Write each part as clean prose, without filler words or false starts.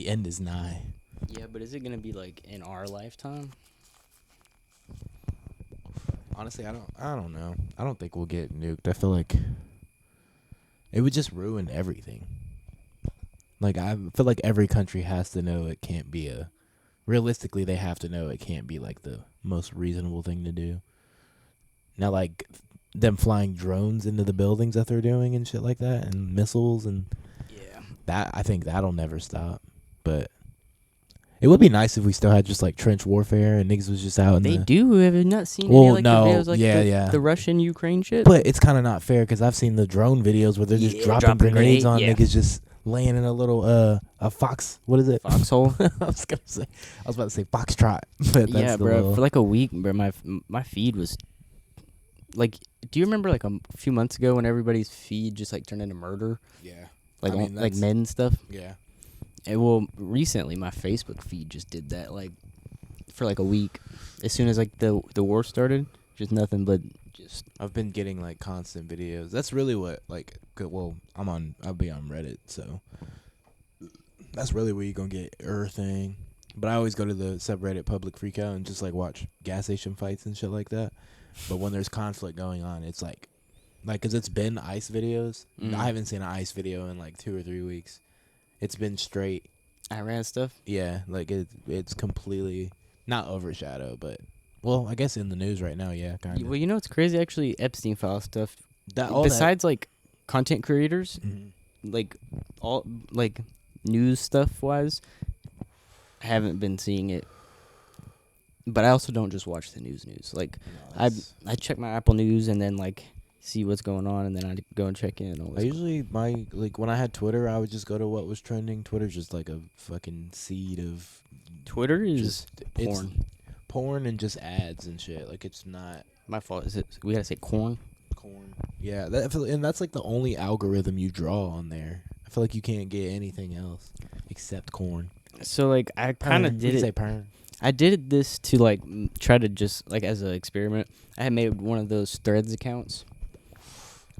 The end is nigh. Yeah, but is it gonna be like in our lifetime? Honestly, I don't know. I don't think we'll get nuked. I feel like it would just ruin everything. Like, I feel like every country has to know it can't be realistically, they have to know it can't be like the most reasonable thing to do. Now, like them flying drones into the buildings that they're doing and shit like that, and missiles and that, I think that'll never stop. But it would be nice if we still had just like trench warfare and niggas was just out in They the. do. Have you not seen Well, any like no, the videos like yeah. the Russian Ukraine shit? But it's kind of not fair because I've seen the drone videos where they're just dropping grenades on niggas just laying in a little a fox. What is it? Foxhole. I was about to say foxtrot. But that's Yeah, the bro. little... For like a week, bro, my feed was like. Do you remember like a few months ago when everybody's feed just like turned into murder? Yeah. Like like men stuff. Yeah. And well, recently my Facebook feed just did that like for like a week. As soon as like the war started, just nothing but just. I've been getting like constant videos. That's really what like. Well, I'll be on Reddit, so that's really where you're gonna get everything. But I always go to the subreddit Public Freakout and just like watch gas station fights and shit like that. But when there's conflict going on, it's like, cause it's been ICE videos. I haven't seen an ICE video in like 2 or 3 weeks. It's been straight Iran stuff. Yeah, like it's completely not overshadowed, but well, I guess in the news right now, yeah, kind of. Well, you know what's crazy? Actually, Epstein file stuff. Besides, like content creators, like all like news stuff wise, I haven't been seeing it. But I also don't just watch the news. Like I check my Apple News and then like see what's going on, and then I go and check in. I usually when I had Twitter, I would just go to what was trending. Twitter's just like a fucking seed of. Twitter is porn. Porn and just ads and shit. Like it's not my fault. Is it? We gotta say corn. Corn. Yeah, and that's like the only algorithm you draw on there. I feel like you can't get anything else except corn. So like I kind of did it. Say porn. I did this to like try to just like as an experiment. I had made one of those Threads accounts.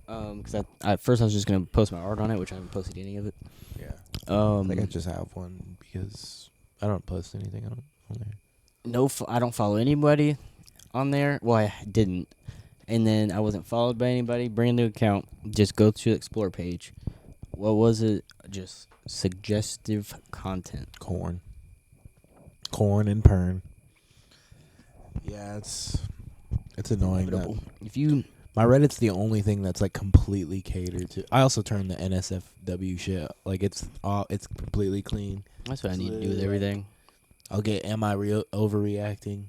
Because at first I was just gonna post my art on it, which I haven't posted any of it. Yeah. I think I just have one because I don't post anything on there. No, I don't follow anybody on there. Well, I didn't, and then I wasn't followed by anybody. Brand new account. Just go to the explore page. What was it? Just suggestive content. Corn and pern. Yeah, it's annoying that my Reddit's the only thing that's like completely catered to. I also turn the NSFW shit like it's completely clean. That's what I need to do with everything. I'll get am I overreacting?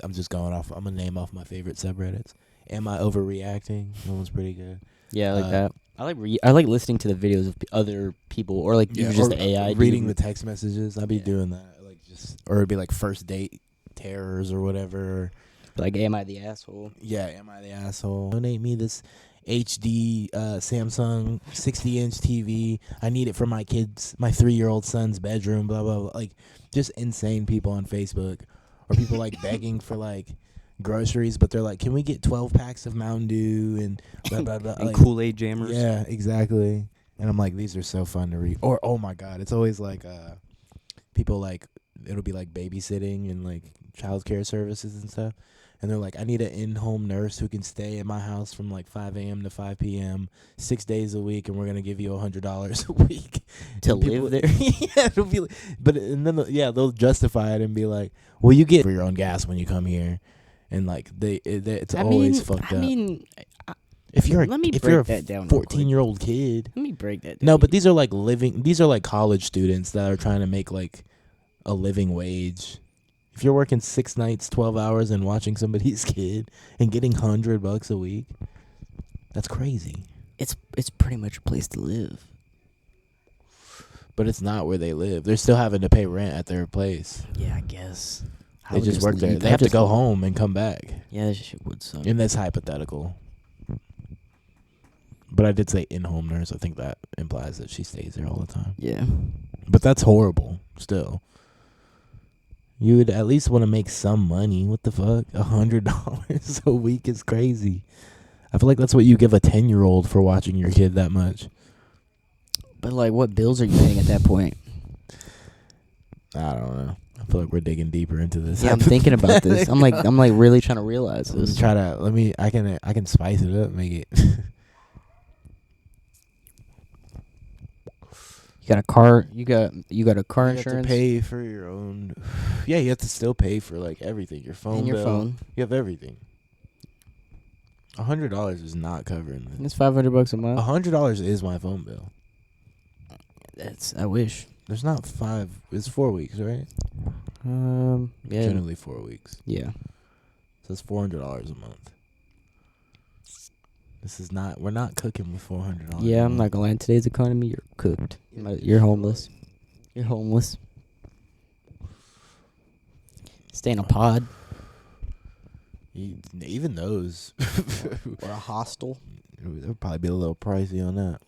I'm just going off. I'm gonna name off my favorite subreddits. Am I overreacting? That one's pretty good. Yeah, I like that. I like listening to the videos of other people or like just the AI reading the text messages. I'd be doing that or it'd be like first date terrors or whatever. Like, am I the asshole? Yeah, am I the asshole? Donate me this HD Samsung 60-inch TV. I need it for my 3-year-old son's bedroom, blah, blah, blah. Like, just insane people on Facebook. Or people, like, begging for, like, groceries, but they're like, can we get 12 packs of Mountain Dew and blah, blah, blah. And like, Kool-Aid jammers. Yeah, exactly. And I'm like, these are so fun to read. Or, oh, my God, it's always, like, people, like, it'll be, like, babysitting and, like, child care services and stuff. And they're like, I need an in-home nurse who can stay at my house from like 5 a.m. to 5 p.m. 6 days a week, and we're gonna give you $100 a week to live there. Yeah, it'll be. And then they'll justify it and be like, well, you get for your own gas when you come here, and like it's always fucked up. If you're a 14-year-old kid, let me break that down. No, but these are like college students that are trying to make like a living wage. If you're working 6 nights, 12 hours, and watching somebody's kid and getting $100 a week, that's crazy. It's pretty much a place to live. But it's not where they live. They're still having to pay rent at their place. Yeah, I guess. They just work there. They have to go home and come back. Yeah, that shit would suck. And that's hypothetical. But I did say in-home nurse. I think that implies that she stays there all the time. Yeah. But that's horrible still. You would at least want to make some money. What the fuck? $100 a week is crazy. I feel like that's what you give a 10-year-old for watching your kid that much. But like, what bills are you paying at that point? I don't know. I feel like we're digging deeper into this. Yeah, I'm thinking about this. I'm like really trying to realize Let me this. try to. I can spice it up, make it. You got a car. You got a car You have to insurance. pay for your own. Yeah, you have to still pay for like everything. Your phone and your bill. phone. You have everything. $100 is not covering this. It's $500 a month. $100 is my phone bill. I wish. There's not 5. It's 4 weeks, right? Yeah. Generally 4 weeks. Yeah. So it's $400 a month. This is not. We're not cooking with $400. Yeah, I'm not gonna lie. In today's economy, you're cooked. You're homeless. You're homeless. Stay in a pod Even those. or a hostel. It would probably be a little pricey on that.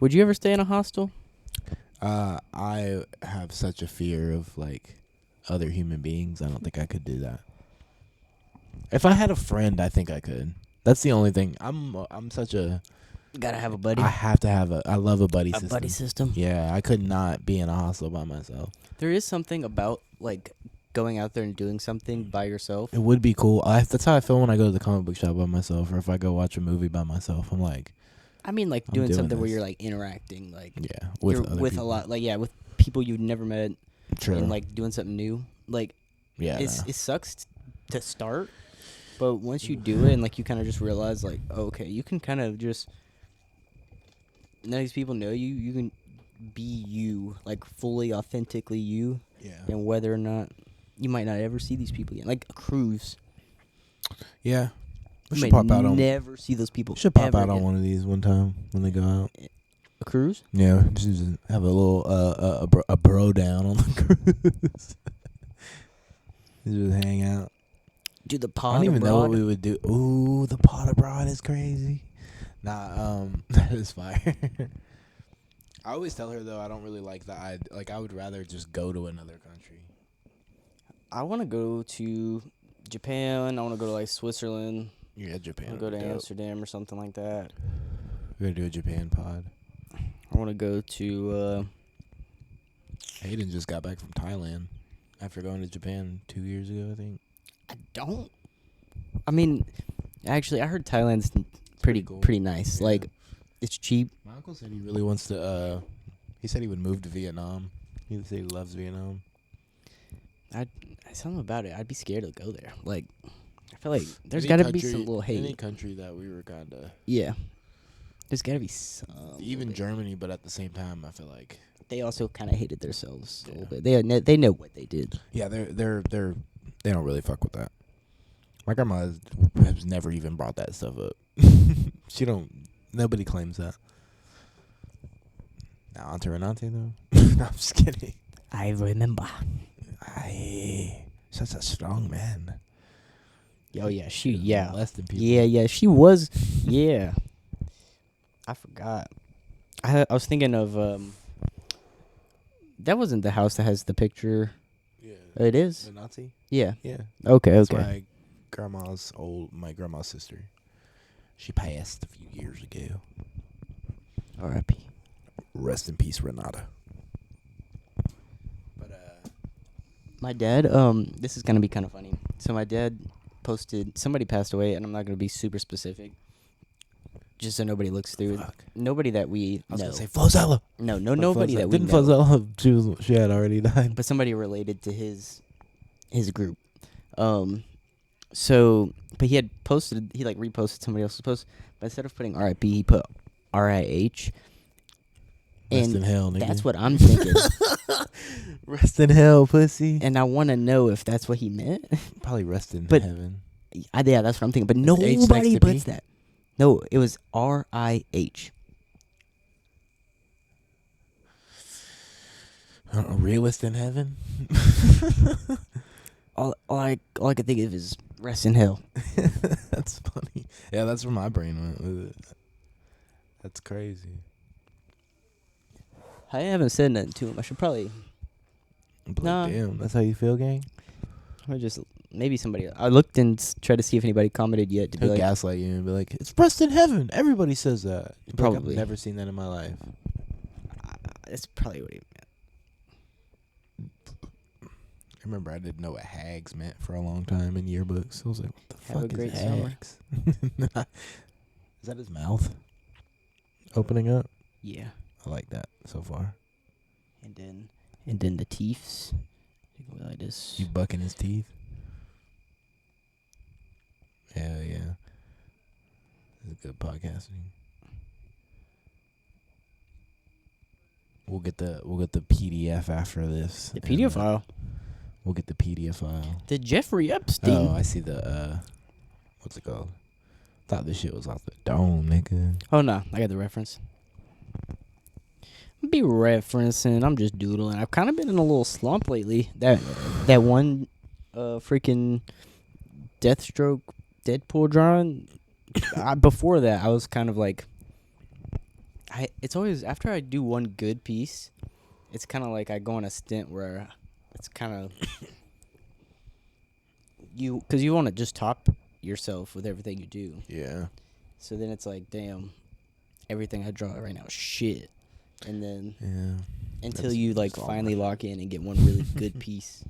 Would you ever stay in a hostel? I have such a fear of like other human beings. I don't think I could do that. If I had a friend, I think I could. That's the only thing. I'm such a. Gotta have a buddy. I have to have I love a buddy system. A buddy system. Yeah, I could not be in a hostel by myself. There is something about like going out there and doing something by yourself. It would be cool. That's how I feel when I go to the comic book shop by myself, or if I go watch a movie by myself. I'm like, I mean, like I'm doing doing something where this. you're like interacting, like yeah, with other a people. lot, like with people you've never met, True. and like doing something new. Like, Yeah, it sucks to start, but once you do it and like you kind of just realize like, okay, you can kind of just none of these people know you. You can be you, like fully, authentically you. Yeah. And whether or not you might not ever see these people again, like a cruise. Yeah. We You should might pop out on. never see those people. Should pop ever out on again. one of these one time when they go out. A cruise. Yeah, just have a little a bro down on the cruise. Just hang out. Do the I pod don't even know what abroad. we would do. Ooh, the pot abroad is crazy. Nah, that is fire. I always tell her though I don't really like that. I would rather just go to another country. I want to go to Japan. I want to go to like Switzerland. Yeah, Japan. I want to go to Amsterdam or something like that. We're gonna do a Japan pod. I want to go to. Hayden just got back from Thailand after going to Japan 2 years ago, I think. I don't. I mean, actually, I heard Thailand's Pretty cool. pretty nice. Yeah. Like, it's cheap. My uncle said he really wants to. He said he would move to Vietnam. He said he loves Vietnam. Something about it. I'd be scared to go there. Like, I feel like there's Any got to be country- some little hate. Any country that we were kind of. Yeah. There's got to be some. Even bit. Germany, but at the same time, I feel like. They also kind of hated themselves a Yeah. little bit. They know what they did. Yeah, they don't really fuck with that. My grandma has never even brought that stuff up. Nobody claims that. Now, Auntie Renate, though? No, I'm just kidding. I remember. Such a strong man. Oh, yeah. Yeah. Molesting people. Yeah, she was. Yeah. I forgot. I was thinking of, that wasn't the house that has the picture. Yeah. It is? The Nazi? Yeah. Yeah. Okay, That's okay. my grandma's sister. She passed a few years ago. R.I.P. Rest in peace, Renata. But My dad, this is going to be kind of funny. So my dad posted, somebody passed away, and I'm not going to be super specific. Just so nobody looks through it. fuck. Nobody that we I was know. gonna say Flozella. No, nobody that we Didn't know. Flozella? She had already died. But somebody related to his group. So, but he had posted, he like reposted somebody else's post, but instead of putting RIP, he put RIH. Rest in And hell, nigga. that's what I'm thinking. Rest in hell, pussy. And I want to know if that's what he meant. Probably rest in But- heaven. Yeah, that's what I'm thinking. But Is H next nobody to puts P? that. No, it was RIH. Realist in heaven. All I could think of is rest in hell. That's funny. Yeah, that's where my brain went with it. That's crazy. I haven't said nothing to him. I should probably. But Nah. damn, that's how you feel, gang? I just maybe somebody. I looked and tried to see if anybody commented yet to be He'll like, gaslight you and be like, "It's rest in heaven." Everybody says that. You'd be like, Probably. I've never seen that in my life. that's probably what he meant. remember I didn't know what hags meant for a long time in yearbooks. I was like, what the Have a fuck is great summer. hags? Is that his mouth opening up? Yeah. I like that so far. And then the teeths. You go like this. You bucking his teeth? Hell yeah. This is good podcasting. We'll get the PDF after this. The PDF file. We'll get the PDF file. The Jeffrey Epstein. Oh, I see the what's it called? Thought this shit was off the dome, nigga. Oh no, I got the reference. Be referencing. I'm just doodling. I've kind of been in a little slump lately. That one freaking Deathstroke Deadpool drawing. Before that, I was kind of like, it's always after I do one good piece, it's kind of like I go on a stint where it's kind of because you want to just top yourself with everything you do. Yeah. So then it's like, damn, everything I draw right now is shit. And then until you like finally lock in and get one really good piece.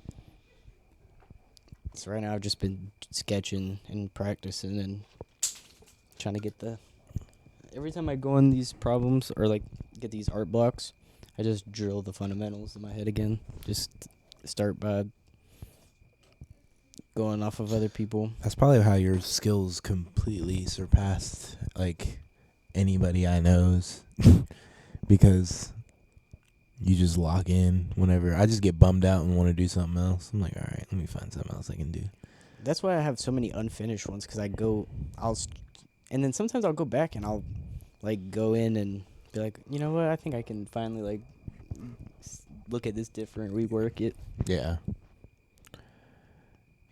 So right now I've just been sketching and practicing and trying to get every time I go on these problems or like get these art blocks, I just drill the fundamentals in my head again. Just start by going off of other people. That's probably how your skills completely surpassed like anybody I knows. Because you just lock in whenever. I just get bummed out and want to do something else. I'm like, all right, let me find something else I can do. That's why I have so many unfinished ones, because and then sometimes I'll go back and I'll like go in and be like, you know what, I think I can finally like look at this different, rework it. Yeah.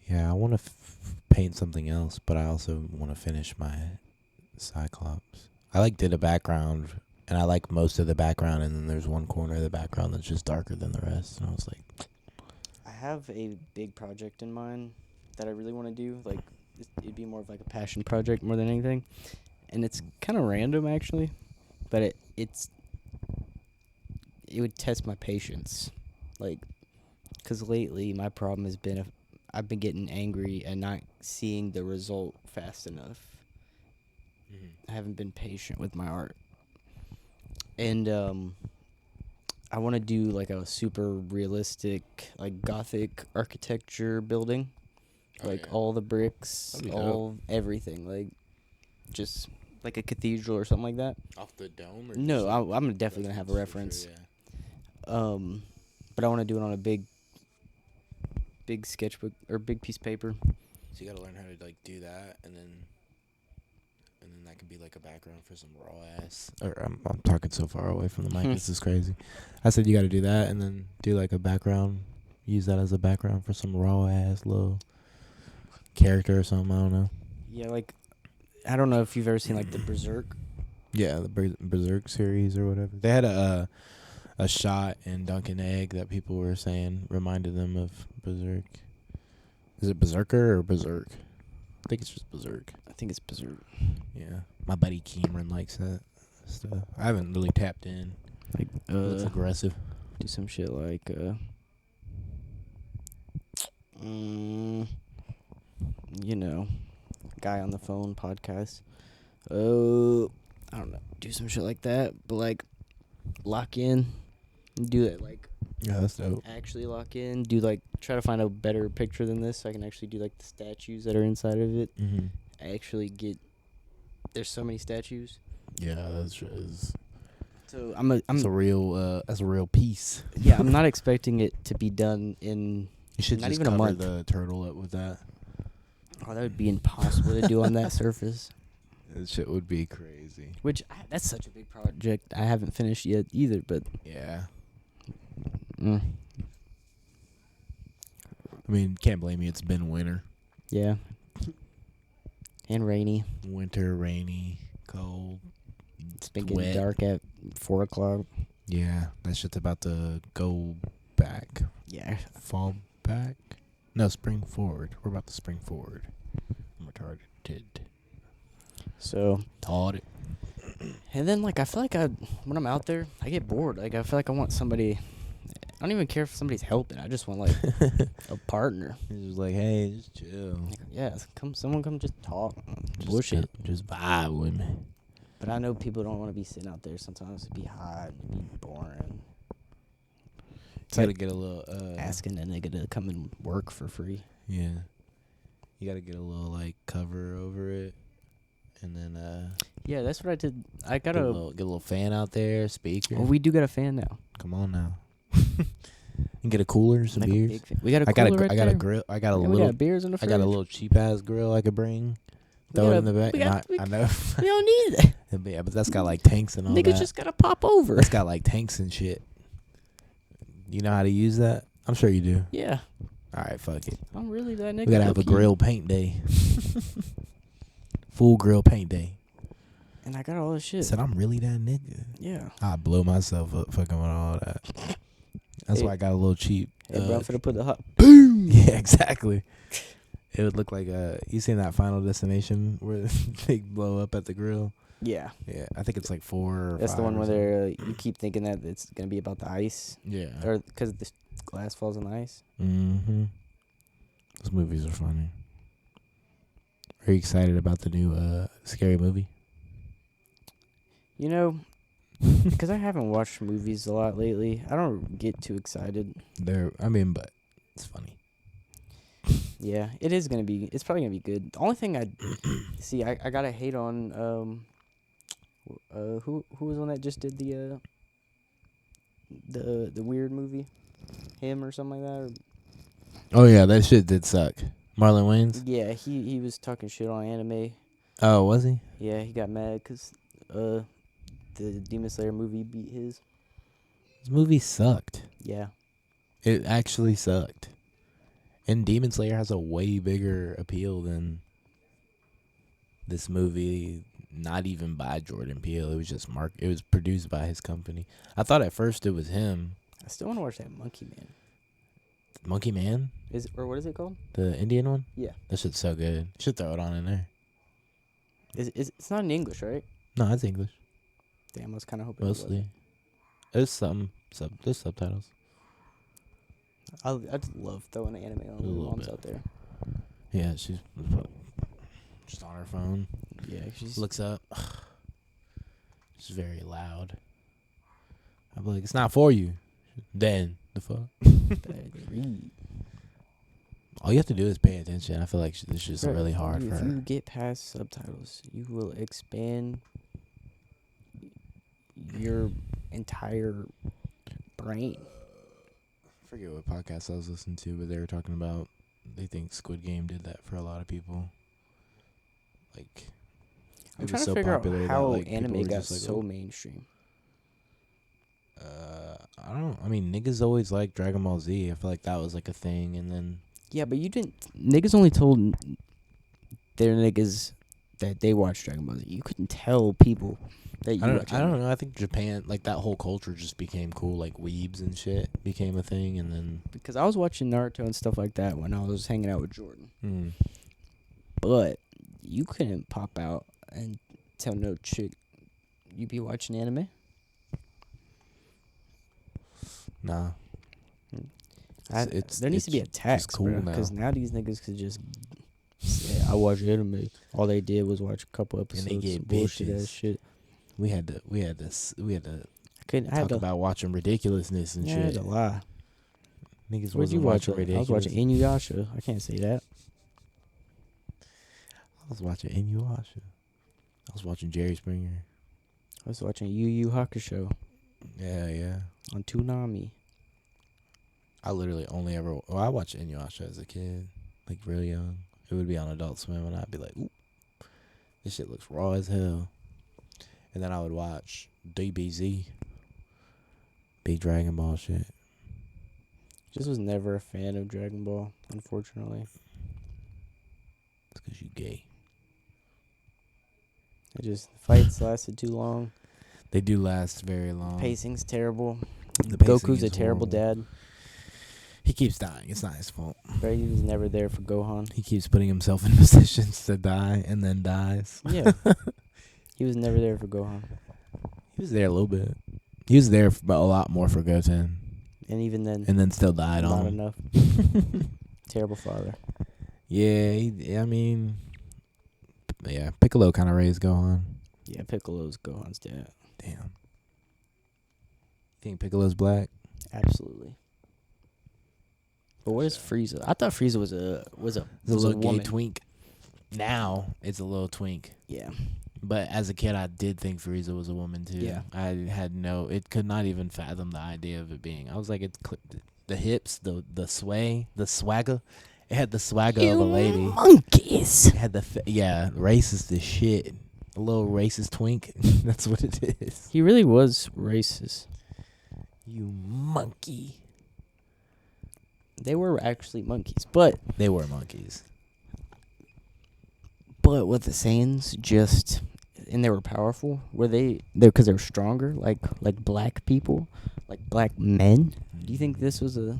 Yeah, I want to paint something else, but I also want to finish my Cyclops. I like did a background. And I like most of the background, and then there's one corner of the background that's just darker than the rest. And I was like, I have a big project in mind that I really want to do. Like, it'd be more of like a passion project more than anything. And it's kind of random, actually. But it would test my patience. Like, because lately my problem has been I've been getting angry and not seeing the result fast enough. Mm-hmm. I haven't been patient with my art. And I want to do like a super realistic, like Gothic architecture building, all the bricks, everything, like just like a cathedral or something like that. Off the dome? Or no, I'm definitely gonna have a reference. Sure, yeah. But I want to do it on a big sketchbook or big piece of paper. So you gotta learn how to like do that, and then that could be like a background for some raw ass. Or I'm talking so far away from the mic. This is crazy. I said you got to do that, and then do like a background. Use that as a background for some raw ass little character or something. I don't know. Yeah, like I don't know if you've ever seen like the Berserk. Yeah, the Berserk series or whatever. They had a shot in Dunkin' Egg that people were saying reminded them of Berserk. Is it Berserker or Berserk? I think it's just Berserk. I think it's Berserk. Yeah, my buddy Cameron likes that stuff. I haven't really tapped in. Like, it's aggressive. Do some shit like, you know, guy on the phone podcast. I don't know. Do some shit like that, but like, lock in, do it like. Yeah, that's dope. Actually lock in, try to find a better picture than this so I can actually do like the statues that are inside of it. Mm-hmm. There's so many statues. Yeah, that's so that's a real piece. Yeah, I'm not expecting it to be done in you should not just even cover a month. The turtle up with that. Oh, that would be impossible to do on that surface. That shit would be crazy. Which that's such a big project I haven't finished yet either, but yeah. I mean, can't blame you. It's been winter. Yeah. And rainy. Winter, rainy, cold. It's been getting dark at 4 o'clock. Yeah, that shit's about to go back. Yeah. Fall back? No, spring forward. We're about to spring forward. I'm retarded. So. Taught it. And then, like, I feel like when I'm out there, I get bored. Like, I feel like I want somebody. don't even care if somebody's helping. I just want like a partner. He's just like, hey, just chill. Like, yeah, someone come just talk. Just Bullshit. Just vibe with me. But I know people don't want to be sitting out there. Sometimes it'd be hot, it'd be boring. You gotta get a little Asking a nigga to come and work for free. Yeah. You gotta get a little like cover over it, and then Yeah, that's what I did. I got get a little fan out there, speaker. Oh, we do got a fan now. Come on now. And get a cooler, some Like a beers. big fan. We got a I got cooler a right I got a there. grill. I got a Yeah, we little. got beers in the I fridge. got a little cheap ass grill I could bring. Throw it in the back. I know. We don't need that. Yeah, but that's got like tanks and all Niggas that. just gotta pop over. That's got like tanks and shit. You know how to use that? I'm sure you do. Yeah. All right, fuck it. I'm really that nigga. We gotta have a low-key. grill paint day. Full grill paint day. And I got all this shit. Said I'm really that nigga. Yeah. I blow myself up fucking with all that. That's Hey. why I got a little cheap. Hey, bro, I'm finna put the hot. Boom. Yeah, exactly. It would look like you seen that Final Destination where they blow up at the grill? Yeah. Yeah, I think it's like 4 or That's the 5 one or where something. you keep thinking that it's gonna be about the ice, Yeah. or because the glass falls on the ice. Mm-hmm. Those movies are funny. Are you excited about the new scary movie? You know, because I haven't watched movies a lot lately, I don't get too excited. But it's funny. Yeah, it is gonna be. It's probably gonna be good. The only thing I see, I gotta hate on who was the one that just did the weird movie, him or something like that. Oh yeah, that shit did suck. Marlon Wayans? Yeah, he was talking shit on anime. Oh, was he? Yeah, he got mad because the Demon Slayer movie beat his. This movie sucked. Yeah. It actually sucked. And Demon Slayer has a way bigger appeal than this movie. Not even by Jordan Peele. It was just It was produced by his company. I thought at first it was him. I still want to watch that Monkey Man. Monkey Man, Or what is it called? the Indian one. Yeah. That shit's so good. You should throw it on in there. It's not in English, right? No, it's English Damn, I was kind of hoping mostly. There's some there's subtitles. I just love throwing the anime on A the little moms bit. out there. Yeah, she's just on her phone. Yeah, she's Looks up. It's very loud. I'm like, it's not for you. Then the fuck. read. All you have to do is pay attention. I feel like this is Bro, really hard for If you her. get past subtitles, you will expand your entire brain. I forget what podcast I was listening to, but they were talking about they think Squid Game did that for a lot of people. Like, I'm it was trying to so figure out popular that, how like, people anime were got just like, so oh. mainstream. I don't know. I mean, niggas always like Dragon Ball Z. I feel like that was like a thing, and then Yeah, but you didn't. Niggas only told their niggas that they watched Dragon Ball Z. You couldn't tell people that you watch I anime. don't know. I think Japan, like that whole culture, just became cool. Like weebs and shit became a thing, and then Because I was watching Naruto and stuff like that when I was hanging out with Jordan. mm, But you couldn't pop out and tell no chick you be watching anime. nah. There needs to be a tax, cool bro. now. Because now these niggas could just say, I watch anime. All they did was watch a couple episodes. And they get of bullshit bitches. ass shit. We had to I had talk to, about watching ridiculousness and yeah, I had shit. to lie. Niggas What'd you wasn't watch? watching I ridiculous. was watching Inuyasha. I can't say that. I was watching Inuyasha. I was watching Jerry Springer. I was watching Yu Yu Hakusho Yeah. on Toonami. I literally only ever. Well, I watched Inuyasha as a kid, like real young. It would be on Adult Swim, and I'd be like, "Ooh, this shit looks raw as hell." And then I would watch DBZ, Big Dragon Ball shit. Just was never a fan of Dragon Ball, unfortunately. It's 'cause you gay. Fights lasted too long. They do last very long. Pacing's terrible. The pacing Goku's a is terrible horrible. dad. He keeps dying. It's not his fault. Right? He was never there for Gohan. He keeps putting himself in positions to die and then dies. Yeah. He was never there for Gohan. He was there a little bit. He was there, but a lot more for Goten. And even then, and then still died not on him. enough. Terrible father. Yeah, I mean, yeah, Piccolo kind of raised Gohan. Yeah, Piccolo's Gohan's dad. Damn. Think Piccolo's black? Absolutely. But what is Frieza? I thought Frieza was a It's a little gay woman. twink. Now it's a little twink. Yeah. But as a kid, I did think Frieza was a woman too. Yeah. I had it could not even fathom the idea of it being. I was like, the hips, the sway, the swagger. It had the swagger of a lady. Monkeys. It had racist as shit. A little racist twink. That's what it is. He really was racist. You monkey. They were actually monkeys, but They were monkeys. with the Saiyans and they were powerful. Were they because they were stronger, like black people, like black men? Do you think this was a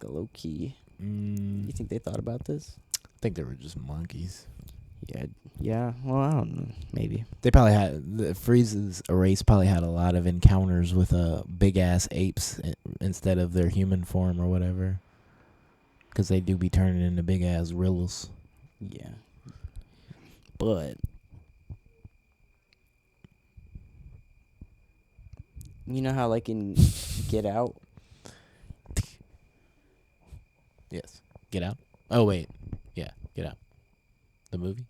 low key? You think they thought about this? I think they were just monkeys. Yeah. Well, I don't know. Maybe. They probably Frieza's race probably had a lot of encounters with big ass apes instead of their human form or whatever. Because they do be turning into big ass gorillas. Yeah. But you know how in Get Out? Yes. Get Out. Oh wait, yeah, Get Out. The movie.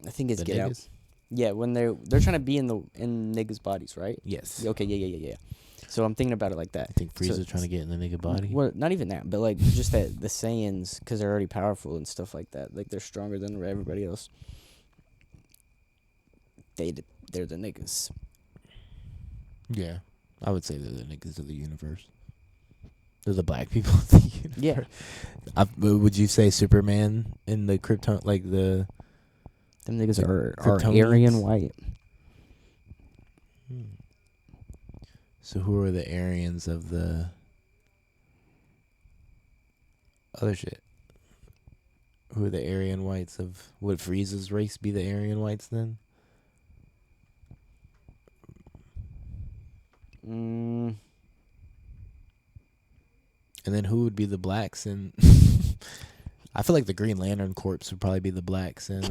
I think it's The Get Out. niggas? Yeah, when they're trying to be in niggas' bodies, right? Yes. Okay, yeah. So I'm thinking about it like that. I think Frieza's trying to get in the nigga body. Well, not even that, but just that the Saiyans, because they're already powerful and stuff like that, they're stronger than everybody else. They're the niggas. Yeah, I would say they're the niggas of the universe. They're the black people of the universe. Yeah. Would you say Superman in the Krypton, Them niggas The are Kryptonians? Aryan white. So who are the Aryans of the other shit? Who are the Aryan whites of... Would Frieza's race be the Aryan whites then? Mm, And then who would be the blacks in... I feel like the Green Lantern Corps would probably be the blacks in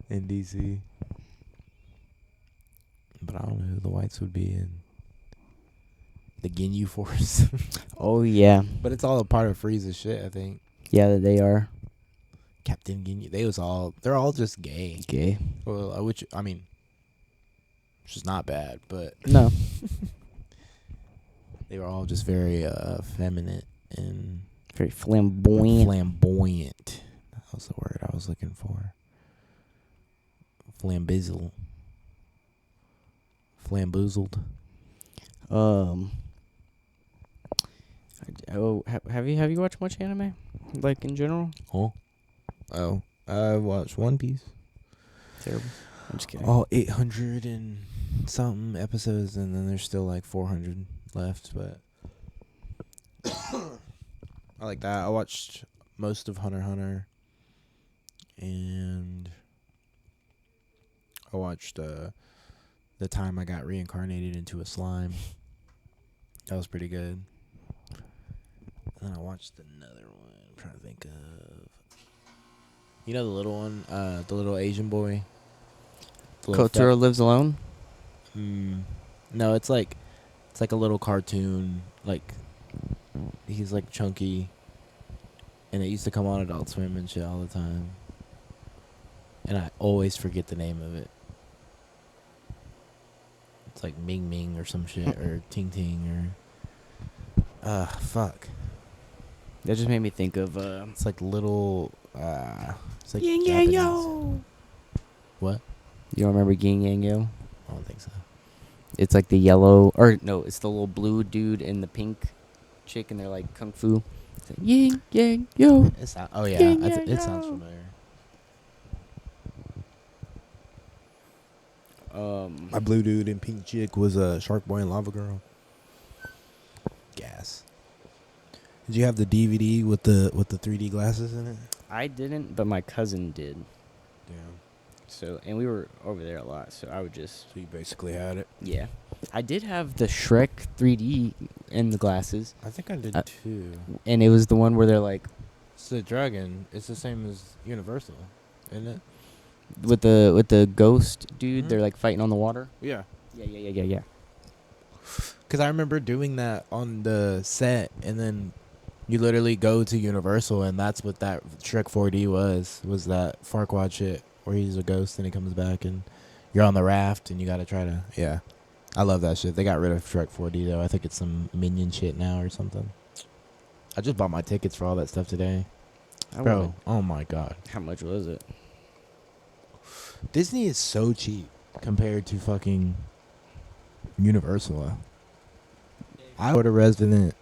in DC. But I don't know who the whites would be in the Ginyu Force. oh, yeah. But it's all a part of Frieza's shit, I think. Yeah, they are. Captain Ginyu. They're all just gay. Gay. Well, which is not bad, but No. they were all just very feminine and Very flamboyant. flamboyant. That was the word I was looking for. Flambizzle. Flamboozled. Have you watched much anime? In general? Oh, I watched One Piece. Terrible. I'm just kidding. All 800 and something episodes, and then there's still 400 left, but I like that. I watched most of Hunter x Hunter, and I watched the time I got reincarnated into a slime. That was pretty good. And then I watched another one. I'm trying to think of... You know the little one? The little Asian boy? The little Kotaro Lives Alone? No, it's like a little cartoon. He's chunky. And it used to come on Adult Swim and shit all the time. And I always forget the name of it. It's like Ming Ming or some shit, or Ting Ting, or fuck. That just made me think of It's like little it's like Yin Japanese. Yang Yo. What? You don't remember Yin Yang Yo? I don't think so. It's the yellow, or no, it's the little blue dude and the pink chick, and they're kung fu. It's Yin Yang Yo. Oh yeah, Yin Yang it sounds Yo. familiar. My blue dude and pink chick was Shark Boy and Lava Girl. Gas. Did you have the DVD with the 3D glasses in it? I didn't, but my cousin did. Yeah. So, and we were over there a lot, so I would just... So you basically had it. Yeah. I did have the Shrek 3D in the glasses, I think I did too. and it was the one where they're like It's the dragon. It's the same as Universal, isn't it? with the ghost dude. Mhm. They're like fighting on the water. Yeah. Yeah. Because I remember doing that on the set, and then you literally go to Universal, and that's what that Shrek 4D was that Farquaad shit, where he's a ghost and he comes back, and you're on the raft, and you got to try to, yeah. I love that shit. They got rid of Shrek 4D, though. I think it's some Minion shit now or something. I just bought my tickets for all that stuff today. Bro, oh my God. How much was it? Disney is so cheap compared to fucking Universal. I would a resident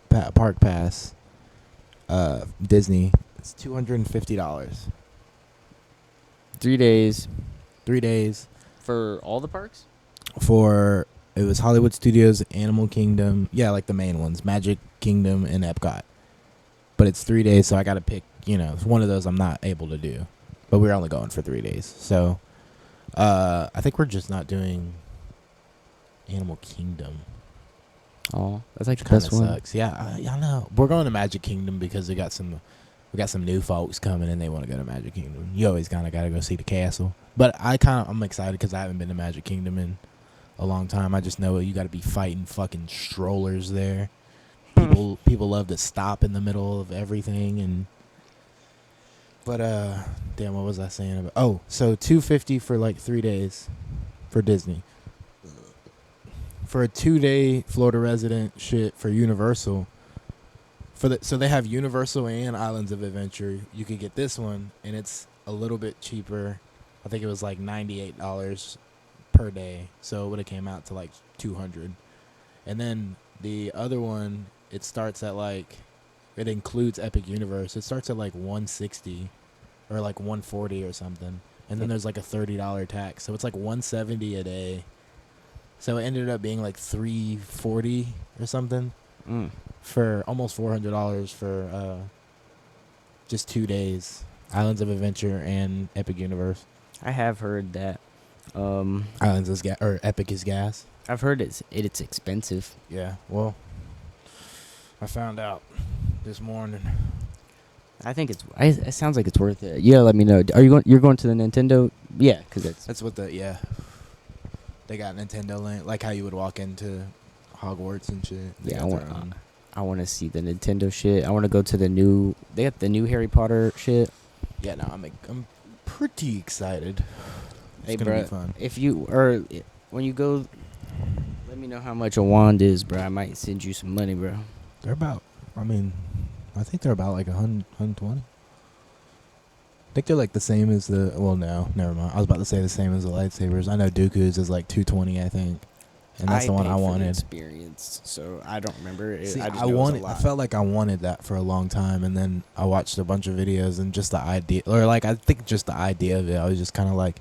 park pass, Disney. It's $250. 3 days 3 days for all the parks. for it was Hollywood Studios, Animal Kingdom, yeah, like the main ones, Magic Kingdom and Epcot. But it's 3 days, so I got to pick. It's one of those I'm not able to do. But we're only going for 3 days, so I think we're just not doing Animal Kingdom. Oh, that's like the Kind best of one. sucks. Yeah, I know. We're going to Magic Kingdom because we got some new folks coming and they want to go to Magic Kingdom. You always kind of got to go see the castle. But I'm excited because I haven't been to Magic Kingdom in a long time. I just know you got to be fighting fucking strollers there. People love to stop in the middle of everything but damn, what was I saying about? Oh, so $250 for like 3 days for Disney. For a 2-day Florida resident shit for Universal. So they have Universal and Islands of Adventure. You could get this one, and it's a little bit cheaper. I think it was like $98 per day, so it would have came out to like $200. And then the other one, it starts at like, it includes Epic Universe. It starts at like $160 or like $140 or something, and then there's like a $30 tax, so it's like $170 a day. So it ended up being like $340 or something. For almost $400 for just 2 days. Islands of Adventure and Epic Universe. I have heard that. Islands is gas, or Epic is gas. I've heard it's expensive. Yeah, well, I found out this morning. I think it sounds like it's worth it. Yeah, let me know. You're going to the Nintendo? Yeah, because That's what they got Nintendo Land, like how you would walk into Hogwarts and shit. Yeah, I want to see the Nintendo shit. I want to go to they got the new Harry Potter shit. Yeah, no, I'm pretty excited. Hey, it's gonna bro, be fun. when you go, let me know how much a wand is, bro. I might send you some money, bro. They're about, I think they're about like 120. I think they're like the same as no, never mind. I was about to say the same as the lightsabers. I know Dooku's is like 220, I think. And that's the one I wanted. For the experience, so I don't remember. See, I just know it was a I lot. felt like I wanted that for a long time, and then I watched a bunch of videos, and just the idea, or like I think just the idea of it, I was just kind of like,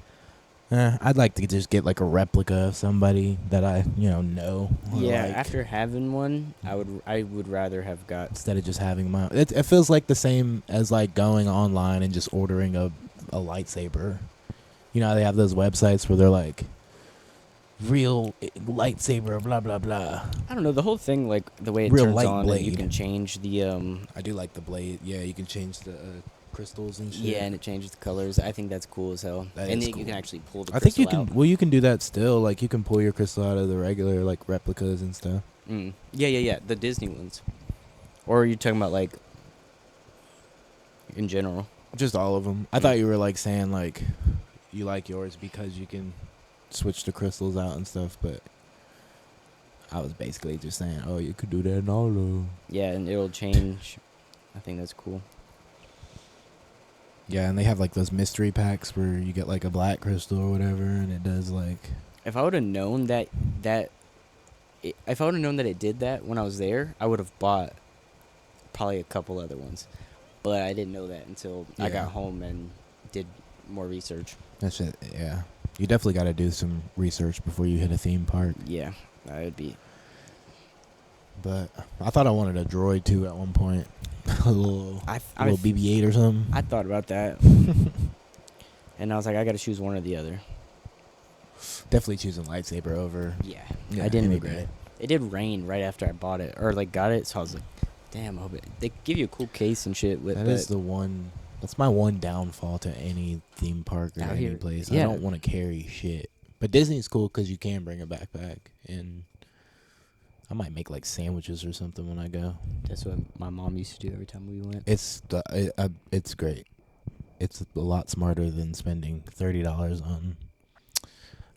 I'd like to just get like a replica of somebody that I know. Yeah, like, after having one, I would rather have got instead of just having my. It feels like the same as like going online and just ordering a lightsaber. You know how they have those websites where they're like, real lightsaber, blah blah blah. I don't know, the whole thing, like the way it Real turns light on, and you blade. can change the I do like the blade. Yeah, you can change the crystals and shit. yeah, and it changes the colors. I think that's cool as hell. That And is then cool. you can actually pull the I think crystal you can. out. Well, you can do that still. Like you can pull your crystal out of the regular like replicas and stuff. Yeah, the Disney ones. Or are you talking about like in general? Just all of them. I thought you were like saying like you like yours because you can switch the crystals out and stuff, but I was basically just saying, oh, you could do that in all of them. Yeah, and it'll change. I think that's cool. Yeah, and they have like those mystery packs where you get like a black crystal or whatever, and it does like. If I would have known if I would have known that it did that when I was there, I would have bought probably a couple other ones. But I didn't know that until I got home and did more research. That's it. Yeah, you definitely got to do some research before you hit a theme park. Yeah, that would be. But I thought I wanted a droid too at one point, a little BB-8 or something. I thought about that, and I was like, I got to choose one or the other. Definitely choosing lightsaber over. Yeah, Yeah, I didn't any regret day. it. It did rain right after I bought it or like got it, so I was like, damn. I hope they give you a cool case and shit with. That is the one. That's my one downfall to any theme park or Out any here, place. yeah. I don't want to carry shit. But Disney's cool because you can bring a backpack, and I might make like sandwiches or something when I go. That's what my mom used to do every time we went. It's great. It's a lot smarter than spending $30 on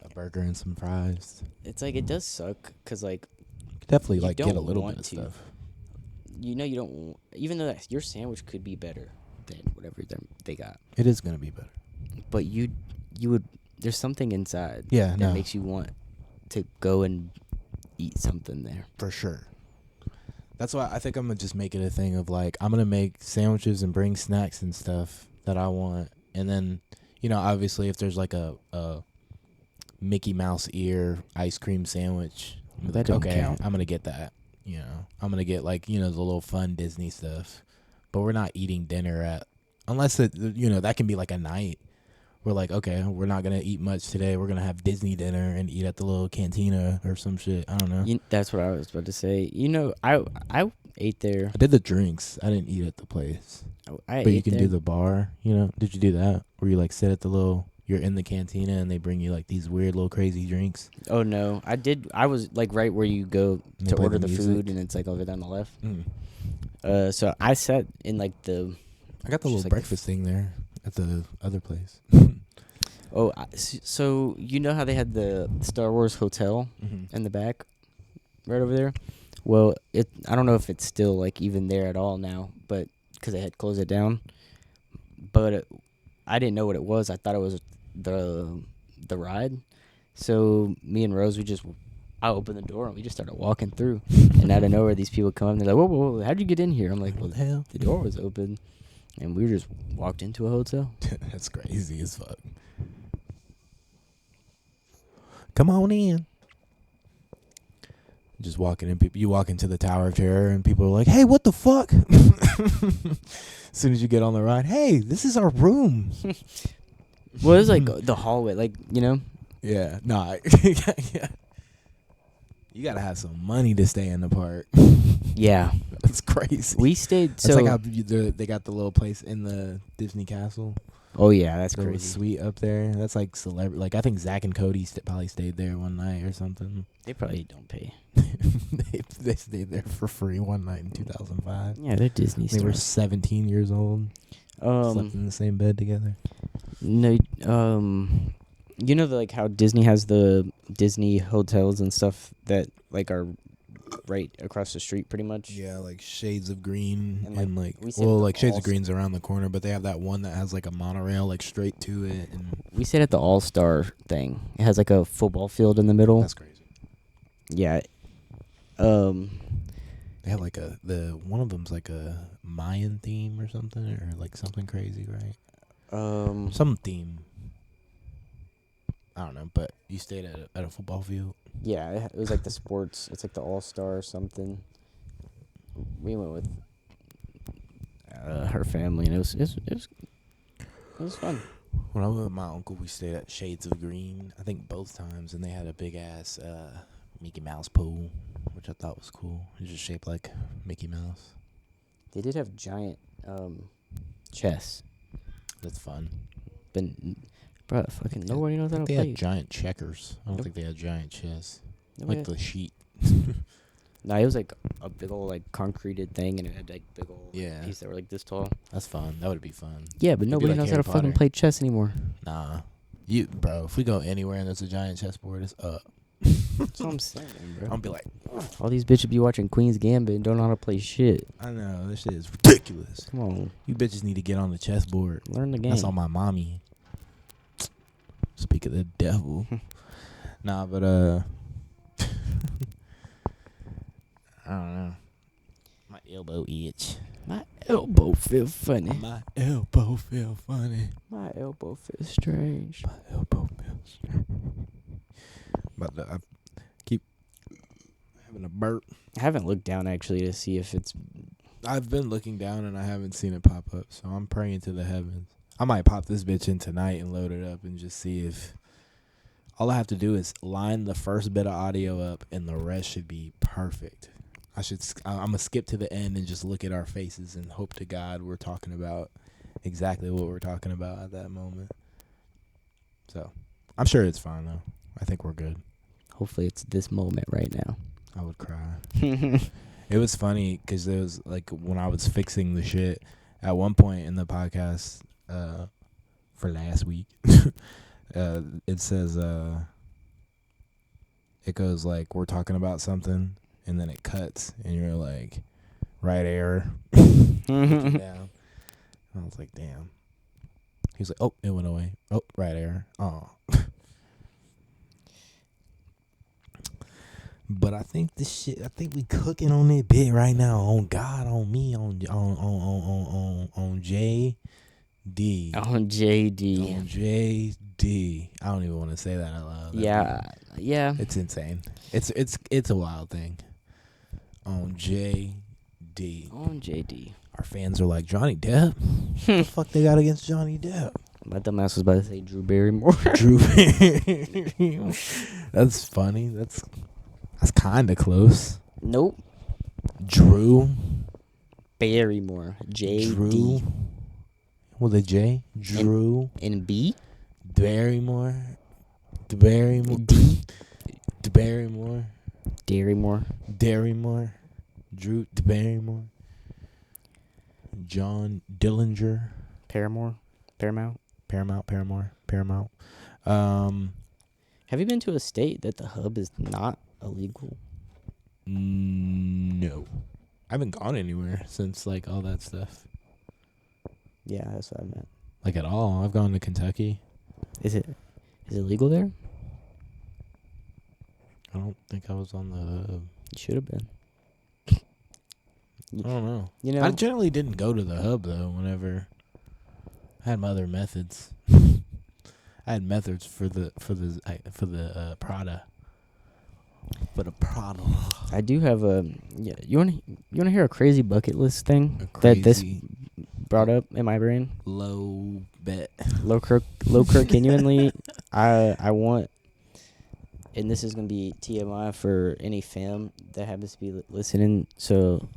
a burger and some fries. It's like it does suck because like Definitely you like get a don't little want bit of to. stuff. You know you don't, even though your sandwich could be better than whatever they got, It is gonna be better. but you would. There's something inside Yeah, that no, makes you want to go and eat something there. for sure. That's why I think I'm gonna just make it a thing of like I'm gonna make sandwiches and bring snacks and stuff that I want, and then obviously if there's like a Mickey Mouse ear ice cream sandwich, Well, that don't okay, count. I'm gonna get that. I'm gonna get like the little fun Disney stuff, but we're not eating dinner at unless that can be like a night. We're like, okay, we're not gonna eat much today. We're gonna have Disney dinner and eat at the little cantina or some shit. I don't know. That's what I was about to say. I ate there. I did the drinks. I didn't eat at the place. I But ate you can there. do the bar, Did you do that? Where you like sit at the you're in the cantina and they bring you like these weird little crazy drinks? Oh no, I did. I was like right where you go And they to play order the the music? food, and it's like over there on the left. Mm. So I sat in like the. I got the Just little like the breakfast thing there at the other place. Oh, so you know how they had the Star Wars hotel Mm-hmm. in the back, right over there. Well, I don't know if it's still like even there at all now, but because they had closed it down. But I didn't know what it was. I thought it was the ride. So me and Rose, I opened the door and we just started walking through. And out of nowhere, these people come up and they're like, whoa, whoa, how'd you get in here? I'm like, well, What the hell? the door was open. And we just walked into a hotel. That's crazy as fuck. Come on in. Just walking in, you walk into the Tower of Terror, and people are like, "Hey, what the fuck?" As soon as you get on the ride, hey, this is our room. Well, it was like the hallway, like, Yeah, nah, yeah. You gotta have some money to stay in the park. Yeah. That's crazy. We stayed, It's like how they got the little place in the Disney Castle. oh yeah, that's The little crazy. suite up there. That's like celebrity. Like I think Zach and Cody probably stayed there one night or something. They probably don't pay. they stayed there for free one night in 2005. Yeah, they're Disney They were stars. 17 years old. Slept in the same bed together. No, like how Disney has the Disney hotels and stuff that like are right across the street, pretty much. Yeah, like Shades of Green And, and like, like, we stayed at the Shades of All- Green's around the corner, but they have that one that has like a monorail like straight to it, and We stayed at the All Star thing. It has like a football field in the middle. that's crazy. Yeah. They have like one of them's like a Mayan theme or something, or like something crazy, right? Some theme. I don't know, but you stayed at a football field. Yeah, it was like the sports. It's like the All Star or something. We went with her family, and it was fun. When I went with my uncle, we stayed at Shades of Green. I think both times, and they had a big ass Mickey Mouse pool, which I thought was cool. It was just shaped like Mickey Mouse. They did have giant chess, That's fun. but bro, fucking nobody knows how to They play. had giant checkers. I don't Nope. think they had giant chess. Nobody Like the sheet. No, it was like a big old like concreted thing, and it had like big old Yeah. pieces that were like this tall. That's fun. That would be fun. Yeah, but It'd be nobody like knows how Harry to fucking Potter. play chess anymore. Nah. Bro, if we go anywhere and there's a giant chessboard, it's up. That's what I'm saying, bro. I'm gonna be like, All these bitches be watching Queen's Gambit and don't know how to play shit. I know, this shit is ridiculous. Come on, You bitches need to get on the chessboard. learn the game. That's on my mommy. Speak of the devil. Nah, but I don't know. My elbow itch. My elbow feel funny. My elbow feel funny. My elbow feels strange. My elbow feels strange. But I keep having a burp. I haven't looked down actually to see if it's. I've been looking down and I haven't seen it pop up, so I'm praying to the heavens. I might pop this bitch in tonight and load it up and just see if All I have to do is line the first bit of audio up, and the rest should be perfect. I'm gonna skip to the end and just look at our faces and hope to God we're talking about exactly what we're talking about at that moment. So, I'm sure it's fine though. I think we're good. Hopefully it's this moment right now. I would cry. It was funny because there was like when I was fixing the shit at one point in the podcast for last week. It says it goes like we're talking about something, and then it cuts, and you're like, right error. Looking down. I was like, damn. He was like, oh, it went away. Oh, right error. Oh. But I think we cooking on that bit right now. On God, on me, on JD. On JD. On JD. I don't even want to say that out loud. Yeah. It's insane. It's a wild thing. On JD. On JD. Our fans are like, Johnny Depp? What the fuck they got against Johnny Depp? My dumbass was about to say Drew Barrymore. Drew Barrymore. That's funny. That's kind of close. Nope. Drew Barrymore. JD. Drew. With a J. Drew. And B? Barrymore. Barrymore. D? Barrymore. Darrymore. Darrymore. Drew Barrymore. John Dillinger. Paramore. Paramount. Paramount. Have you been to a state that the hub is not illegal? No. I haven't gone anywhere since like all that stuff. Yeah, that's what I meant. Like at all. I've gone to Kentucky. Is it legal there? I don't think I was on the hub. You should have been. I don't know. You know, I generally didn't go to the hub though. Whenever I had my other methods, I had methods for the Prada. For the Prada. I do have a. Yeah, you wanna hear a crazy bucket list thing that this brought up in my brain? Low genuinely, I want, and this is gonna be TMI for any fam that happens to be listening. So,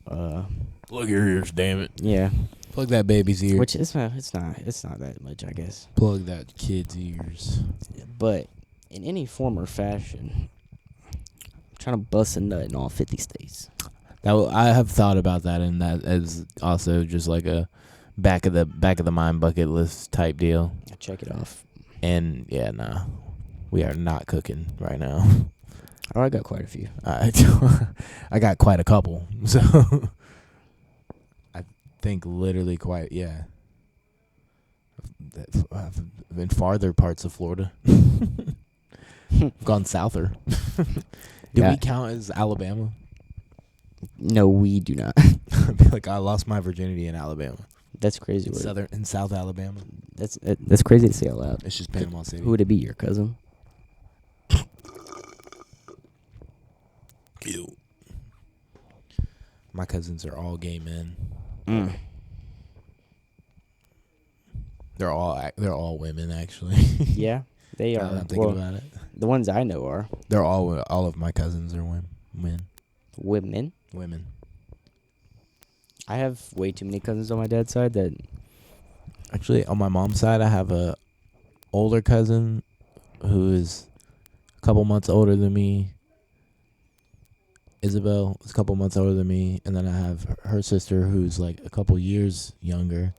plug your ears, damn it. Yeah. Plug that baby's ear. Which it's not that much, I guess. Plug that kid's ears. But in any form or fashion, I'm trying to bust a nut in all 50 states. I have thought about that, and that is also just like a back of the mind bucket list type deal. I check it off. And yeah, nah, we are not cooking right now. Oh, I got quite a few. I got quite a couple. So I think literally quite, yeah. In farther parts of Florida. I've gone souther. Do we count as Alabama? No, we do not. Like I lost my virginity in Alabama. That's crazy. In South Alabama. That's crazy to say out loud. It's just Panama City. Who would it be? Your cousin? Ew. My cousins are all gay men. Mm. They're all women actually. Yeah, they are. I'm thinking about it. The ones I know are. They're all of my cousins are women. Women. I have way too many cousins on my dad's side that. Actually, on my mom's side, I have a older cousin who is a couple months older than me. Isabel is a couple months older than me, and then I have her sister who's like a couple years younger,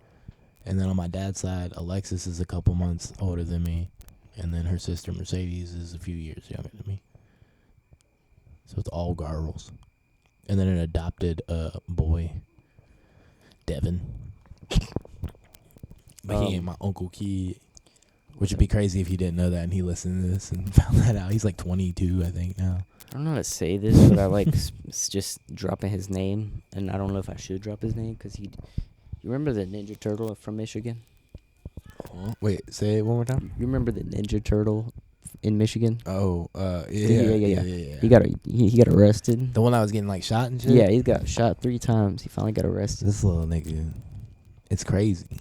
and then on my dad's side, Alexis is a couple months older than me, and then her sister Mercedes is a few years younger than me. So it's all girls, and then an adopted boy, Devin. But he ain't my uncle kid, which would be crazy if you didn't know that and he listened to this and found that out. He's like 22, I think now. I don't know how to say this, but I like just dropping his name, and I don't know if I should drop his name because you remember the Ninja Turtle from Michigan? Wait, say it one more time. You remember the Ninja Turtle in Michigan? Oh, yeah. He got arrested. The one that was getting like shot and shit. Yeah, he got shot 3 times. He finally got arrested. This little nigga, it's crazy.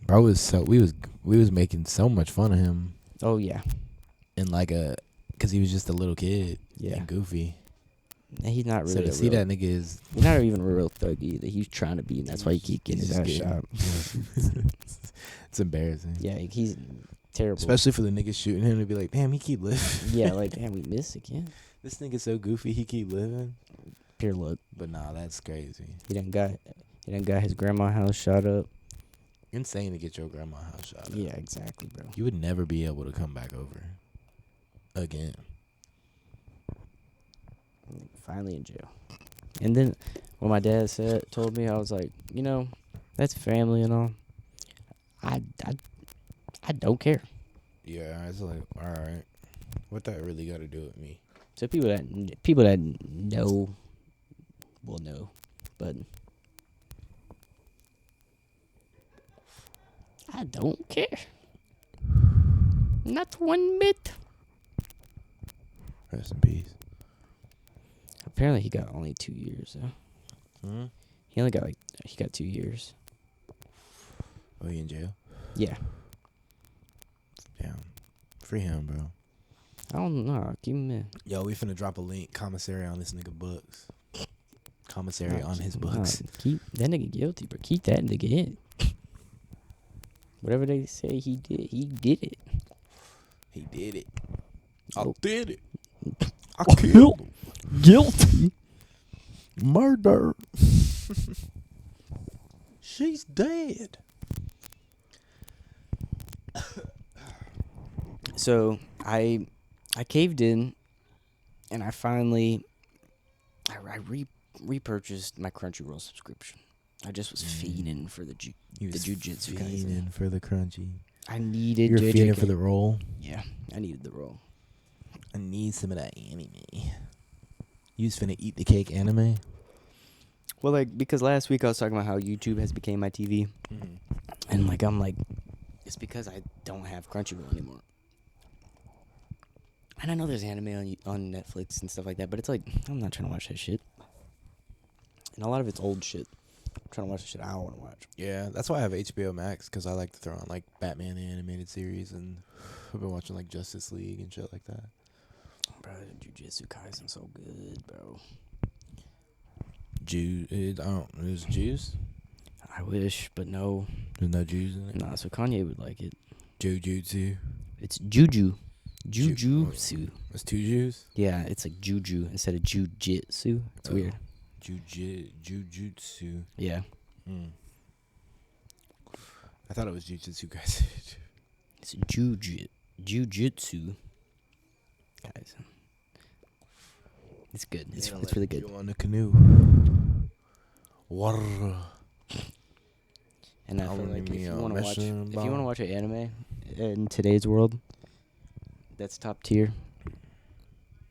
Bro was we was making so much fun of him. Oh yeah, and like because he was just a little kid yeah. and goofy. And he's not So really to a see real. that nigga is He's not even a real thug either. He's trying to be, and that's why he keep getting his ass shot. It's embarrassing. Yeah, he's terrible. Especially for the niggas shooting him to be like, damn, he keep living. Yeah, like damn, we missed again. This nigga's so goofy, he keep living. Pure luck. But nah, that's crazy. He done got his grandma house shot up. Insane to get your grandma house shot up. Yeah, exactly, bro. You would never be able to come back over again. Finally in jail. And then when my dad told me, I was like, that's family and all. I don't care. Yeah, I was like, all right, what that really got to do with me? So people that know will know, but I don't care. Not one bit. Rest in peace. Apparently he got only 2 years though. Hmm? He got 2 years. Oh, he in jail? Yeah. Damn. Free him, bro. I don't know. Keep him in. Yo, we finna drop a link, commissary on this nigga books. Commissary on his books. Keep that nigga guilty, but keep that nigga in. Whatever they say he did it. He did it. Oh. I did it. I killed him. Guilty. Murder. She's dead. So I caved in, and I finally repurchased my Crunchyroll subscription. I just was fiending for the jujitsu fiending for the crunchy. I needed. You're JJK. fiending for the roll. Yeah, I needed the roll. I need some of that anime. You just finna eat the cake anime? Well, like because last week I was talking about how YouTube has become my TV, and I'm like, it's because I don't have Crunchyroll anymore. And I know there's anime on Netflix and stuff like that, but it's like I'm not trying to watch that shit. And a lot of it's old shit. I'm trying to watch the shit I don't want to watch. Yeah, that's why I have HBO Max, because I like to throw on like Batman animated series, and I've been watching like Justice League and shit like that. Bro, Jujutsu Kaisen so good, bro. There's Jews? I wish, but no. There's no Jews in it? Nah, so Kanye would like it. Jujutsu. It's Jujutsu. It's two Jews? Yeah, it's like Juju instead of Jujitsu. It's weird. Jujutsu. Yeah. I thought it was Jujutsu Kaisen. It's Jujutsu. Guys. It's good. It's really good. You on the canoe. Water. And I feel like if you want to mission watch an anime in today's world, that's top tier.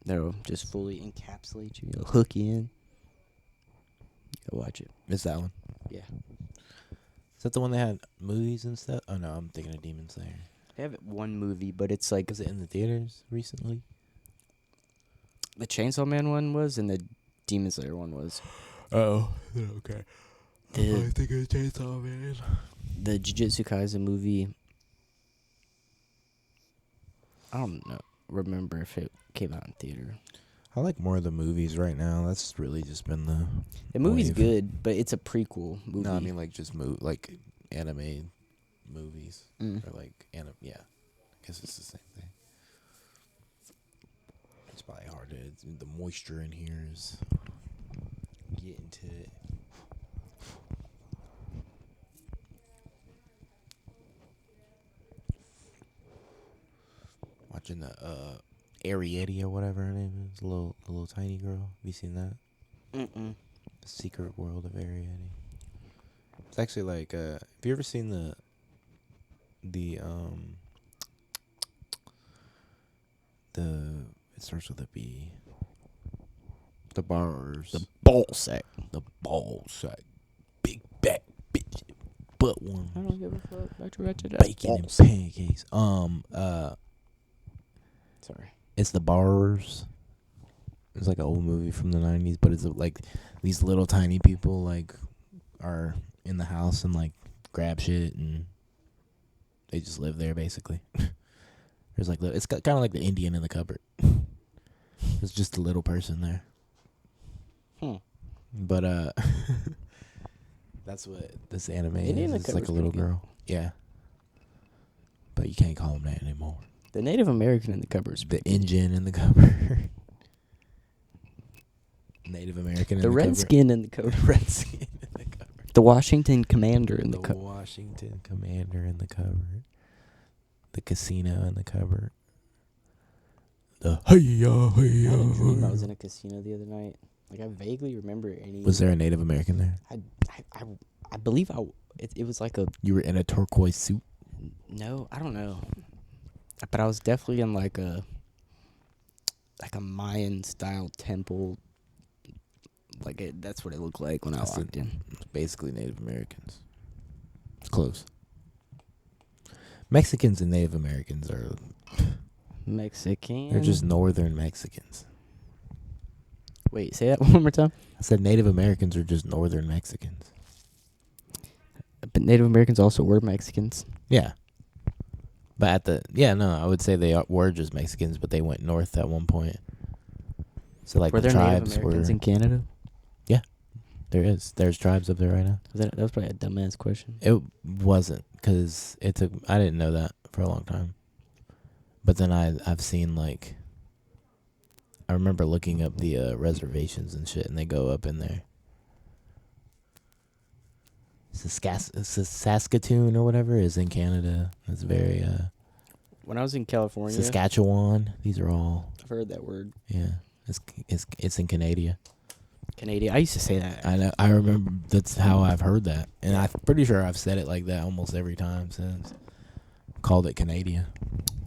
That'll just fully encapsulate you. It'll hook you in. Go watch it. It's that one. Yeah. Is that the one that had movies and stuff? Oh no, I'm thinking of Demon Slayer. They have one movie, but it's like Was it in the theaters recently? the Chainsaw Man one was, and the Demon Slayer one was. Oh, okay. The- I think of Chainsaw Man. The Jujutsu Kaisen movie. I don't know. Remember if it came out in theater. I like more of the movies right now. That's really just been the. The movie's wave. good, but it's a prequel movie. No, I mean like just like anime movies or like yeah. I guess it's the same thing. It's probably hard to. The moisture in here is getting to it. Watching the Ariete or whatever her name is, the little tiny girl. Have you seen that? Mm-mm. The Secret World of Ariete. It's actually like have you ever seen the it starts with a B. The bars. The ball sack. The ball sack. Big back bitch. Butt one. I don't give a fuck about your wretched Bacon and pancakes. Sorry. It's the bars. It's like an old movie from the 90s, but it's like these little tiny people like are in the house and like grab shit and they just live there basically. There's like it's kind of like the Indian in the cupboard. There's just a little person there. But that's what this anime Indian in the is. It's like a cupboard's little pretty good. girl. Yeah. But you can't call him that anymore. The Native American in the cupboard. The Indian in the cupboard. Native American in The the Redskin in the cupboard. cupboard. Redskin in the cupboard. The Washington Commander in the The cupboard. Washington Commander in the cupboard. The casino in the cupboard. The hey-ya, I had a dream I hey-ya. was in a casino the other night. Like I vaguely remember any. Was there a Native American there? I believe it was like a. You were in a turquoise suit. No, I don't know. But I was definitely in like a Mayan style temple. That's what it looked like when I walked in. It's basically Native Americans. It's close. Mexicans and Native Americans are Mexican. they're just northern Mexicans. Wait, say that one more time. I said Native Americans are just northern Mexicans. But Native Americans also were Mexicans. Yeah. But I would say they were just Mexicans, but they went north at one point. So like Were the there Native tribes Americans were. in Canada? There's tribes up there right now. That was probably a dumbass question. It wasn't because I didn't know that for a long time. But then I've seen like. I remember looking up the reservations and shit, and they go up in there. Saskatoon or whatever is in Canada. It's very When I was in California, Saskatchewan. These are all I've heard that word. yeah. It's in Canada. Canadian. I used to say that. I know. I remember that's how I've heard that, and I'm pretty sure I've said it like that almost every time since. Called it Canada.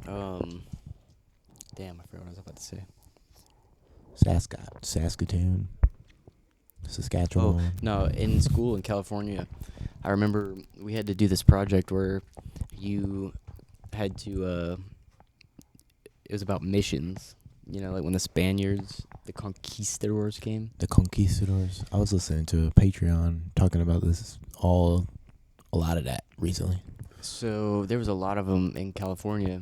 Damn, I forgot what I was about to say. Saskatoon, Saskatchewan. Oh, no, in school in California, I remember we had to do this project where you had to, it was about missions. You know, like when the Spaniards, the conquistadors came. The conquistadors. I was listening to a Patreon talking about this a lot of that recently. So there was a lot of them in California,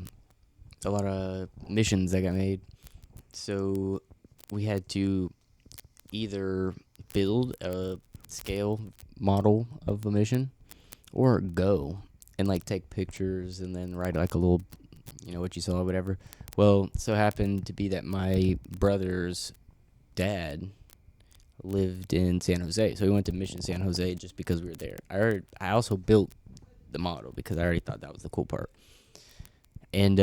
a lot of missions that got made. So we had to either build a scale model of a mission or go and like take pictures and then write like a little, what you saw or whatever. Well, so happened to be that my brother's dad lived in San Jose, so we went to Mission San Jose just because we were there. I also built the model because I already thought that was the cool part. And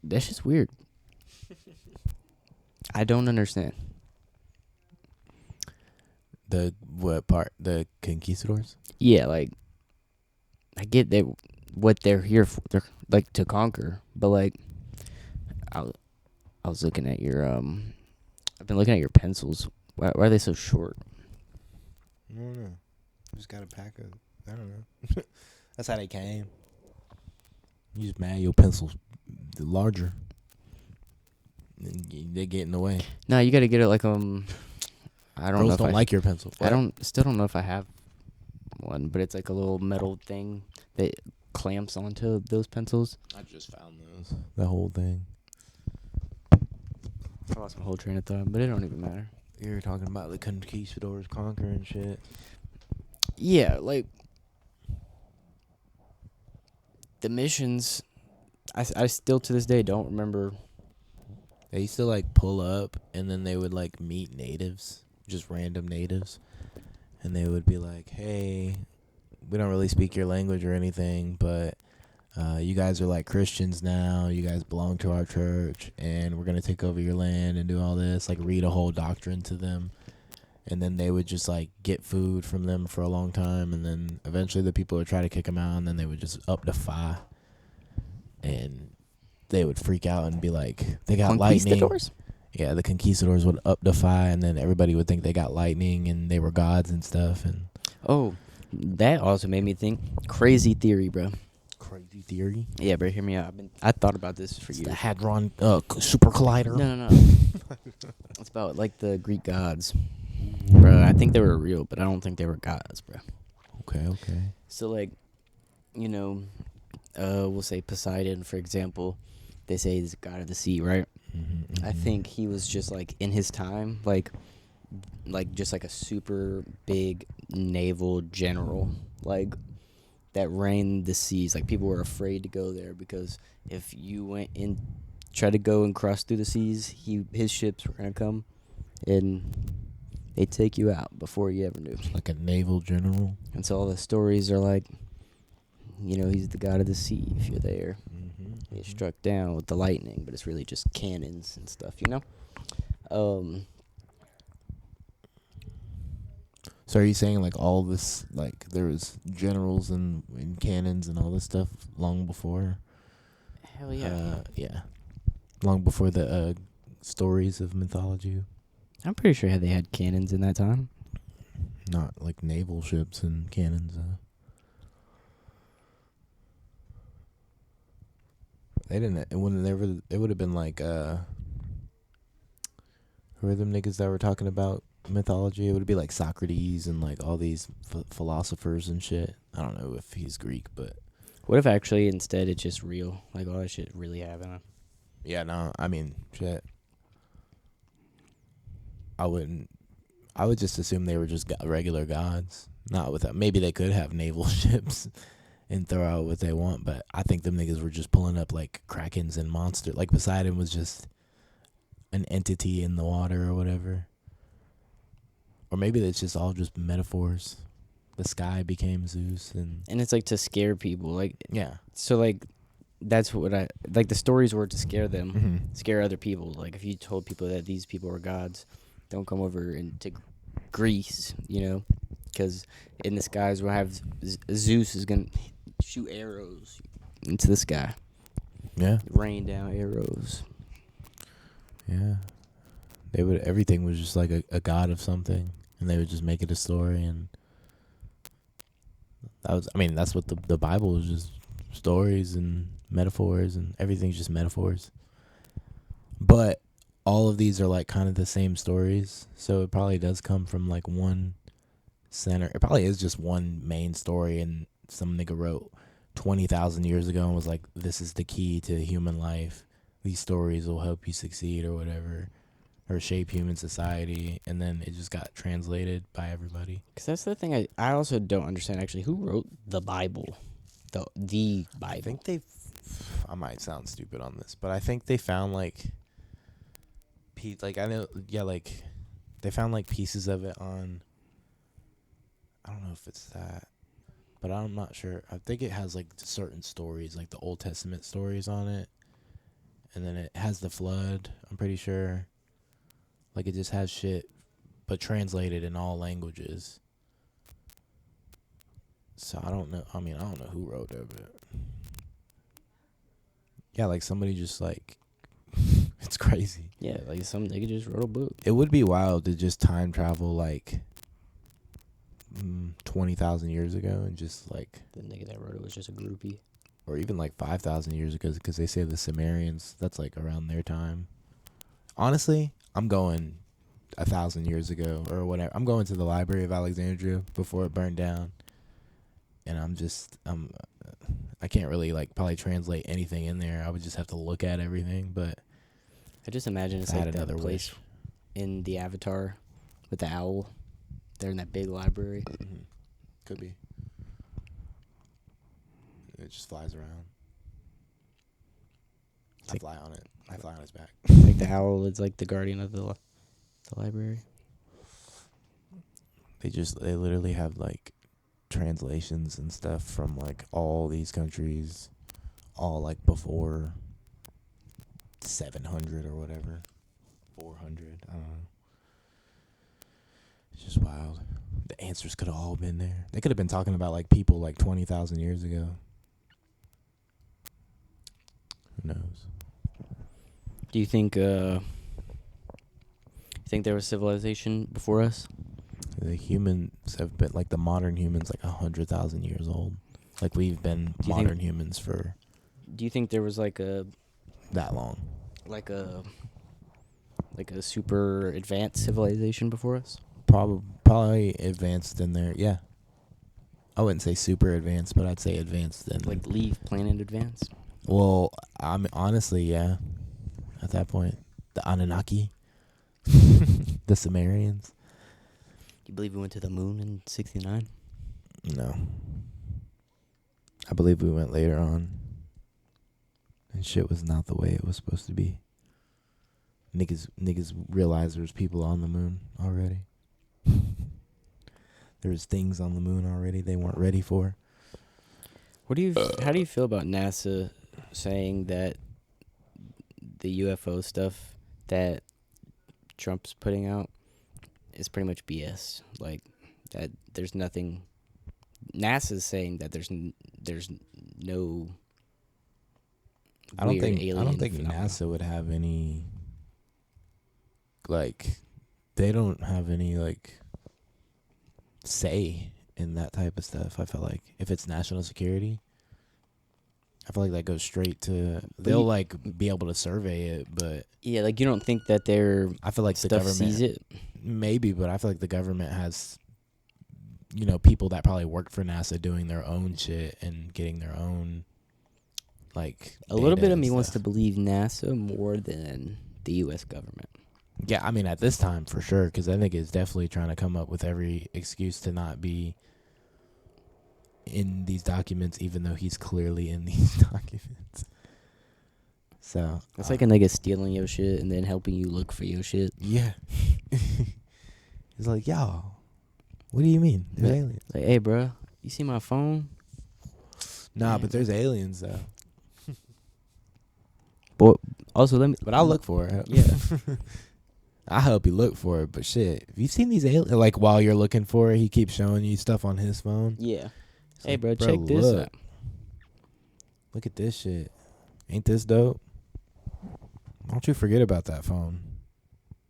that's just weird. I don't understand. The what part? The conquistadors? Yeah, like I get what they're here for. They're like to conquer, but like I was looking at your I've been looking at your pencils. Why are they so short? I don't know. Just got a pack of. I don't know. That's how they came. You just mad your pencils larger. They get in the way. No, you got to get it like I don't know. Girls If don't like your pencil. Still don't know if I have one, but it's like a little metal thing that clamps onto those pencils. I just found those. The whole thing. I lost my whole train of thought, but it don't even matter. You were talking about the conquistadors conquering shit. Yeah, like the missions. I still to this day don't remember. They used to like pull up and then they would like meet natives, just random natives. And they would be like, hey, we don't really speak your language or anything, but you guys are like Christians now. You guys belong to our church and we're going to take over your land and do all this. Like read a whole doctrine to them. And then they would just like get food from them for a long time. And then eventually the people would try to kick them out and then they would just up the fire. And they would freak out and be like, they got lightning. Yeah, the conquistadors would up the fire, and then everybody would think they got lightning and they were gods and stuff. And oh, that also made me think. Crazy theory, bro. Crazy theory? Yeah, bro, hear me out. I thought about this for years. The Hadron Super Collider? No. It's about like the Greek gods. Bro, I think they were real, but I don't think they were gods, bro. Okay. So like you know, we'll say Poseidon, for example. They say he's the god of the sea, right? Mm-hmm, I think he was just like in his time, like just like a super big naval general, like that reigned the seas. Like people were afraid to go there because if you went in, try to go and cross through the seas, his ships were gonna come and they'd take you out before you ever knew. like a naval general. And so all the stories are like, he's the god of the sea. If you're there, Mm-hmm, he gets mm-hmm. struck down with the lightning, but it's really just cannons and stuff. So are you saying like all this, like there was generals and cannons and all this stuff long before? Hell yeah. Yeah, long before the stories of mythology. I'm pretty sure they had cannons in that time. Not like naval ships and cannons. They didn't. It wouldn't never. It would have been like who are them niggas that were talking about mythology? It would be like Socrates and like all these philosophers and shit. I don't know if he's Greek, but What if actually instead it's just real? Like all that shit really happened. yeah, no. I mean, shit. I wouldn't. I would just assume they were just regular gods. Not without. Maybe they could have naval ships and throw out what they want, but I think them niggas were just pulling up like krakens and monsters. Like Poseidon was just an entity in the water or whatever. Or maybe it's just all just metaphors. The sky became Zeus and And it's like to scare people. Like yeah. so like that's what I like the stories were to scare them, Mm-hmm. scare other people. Like if you told people that these people were gods, don't come over into Greece, because in the skies we'll have Zeus is gonna shoot arrows into the sky, Yeah. rain down arrows. Yeah. They would everything was just like a god of something and they would just make it a story and that's what the Bible is, just stories and metaphors and everything's just metaphors. But all of these are like kind of the same stories, so it probably does come from like one center. It probably is just one main story and some nigga wrote 20,000 years ago and was like, this is the key to human life. These stories will help you succeed or whatever, or shape human society, and then it just got translated by everybody. Because that's the thing I also don't understand actually. Who wrote the Bible? The Bible. I think I might sound stupid on this, but I think they found like I know, yeah, like they found like pieces of it on, I don't know if it's that, but I'm not sure. I think it has like certain stories, like the Old Testament stories on it, and then it has the flood, I'm pretty sure. Like it just has shit, but translated in all languages. So I don't know. I mean, I don't know who wrote it, but yeah, like somebody just like, it's crazy. Yeah, like some nigga just wrote a book. It would be wild to just time travel like 20,000 years ago and just like, The nigga that wrote it was just a groupie. or even like 5,000 years ago, because they say the Sumerians, that's like around their time. Honestly, I'm going 1,000 years ago or whatever. I'm going to the Library of Alexandria before it burned down, and I can't really like probably translate anything in there. I would just have to look at everything. But I just imagine it's I had like that another place wish. in the Avatar with the owl. They're in that big library. Mm-hmm. Could be. It just flies around. I fly on it. I fly on its back. Like the owl is like the guardian of the library. They literally have like translations and stuff from like all these countries, all like before 700 or whatever, 400. I don't know. It's just wild. The answers could have all been there. They could have been talking about like people like 20,000 years ago. Who knows? Do you think there was civilization before us? The humans have been like the modern humans like 100,000 years old. Like we've been modern humans for Do you think there was like a that long. like a super advanced civilization before us? Probably advanced in there. Yeah. I wouldn't say super advanced, but I'd say advanced. And Like leave planet advance. well, I'm honestly, yeah. At that point, the Anunnaki, the Sumerians. You believe we went to the moon in '69? No, I believe we went later on, and shit was not the way it was supposed to be. Niggas realized there's people on the moon already. There's things on the moon already they weren't ready for. How do you feel about NASA saying that the UFO stuff that Trump's putting out is pretty much BS? Like that there's nothing. NASA's saying that there's no I don't weird think alien phenomena. NASA would have any, like, they don't have any like say in that type of stuff. I feel like if it's national security, I feel like that goes straight to they'll like be able to survey it, but Yeah, like you don't think that their I feel like the stuff government sees it? maybe, but I feel like the government has, you know, people that probably work for NASA doing their own shit and getting their own like A little data bit of and me wants to stuff. believe NASA more than the U.S. government. Yeah, I mean at this time for sure, because I think it's definitely trying to come up with every excuse to not be in these documents, even though he's clearly in these documents. So It's like a nigga stealing your shit and then helping you look for your shit. yeah, he's like, y'all, what do you mean? There's Like- aliens? Like, hey, bro, you see my phone? Nah, Yeah. but there's aliens though. Boy, also let me. But I'll look for it. Yeah. I'll help you look for it. But shit, have you seen these aliens? Like while you're looking for it, he keeps showing you stuff on his phone. Yeah. It's Hey, like, bro, check this look. out. Look at this shit. Ain't this dope? Don't you forget about that phone.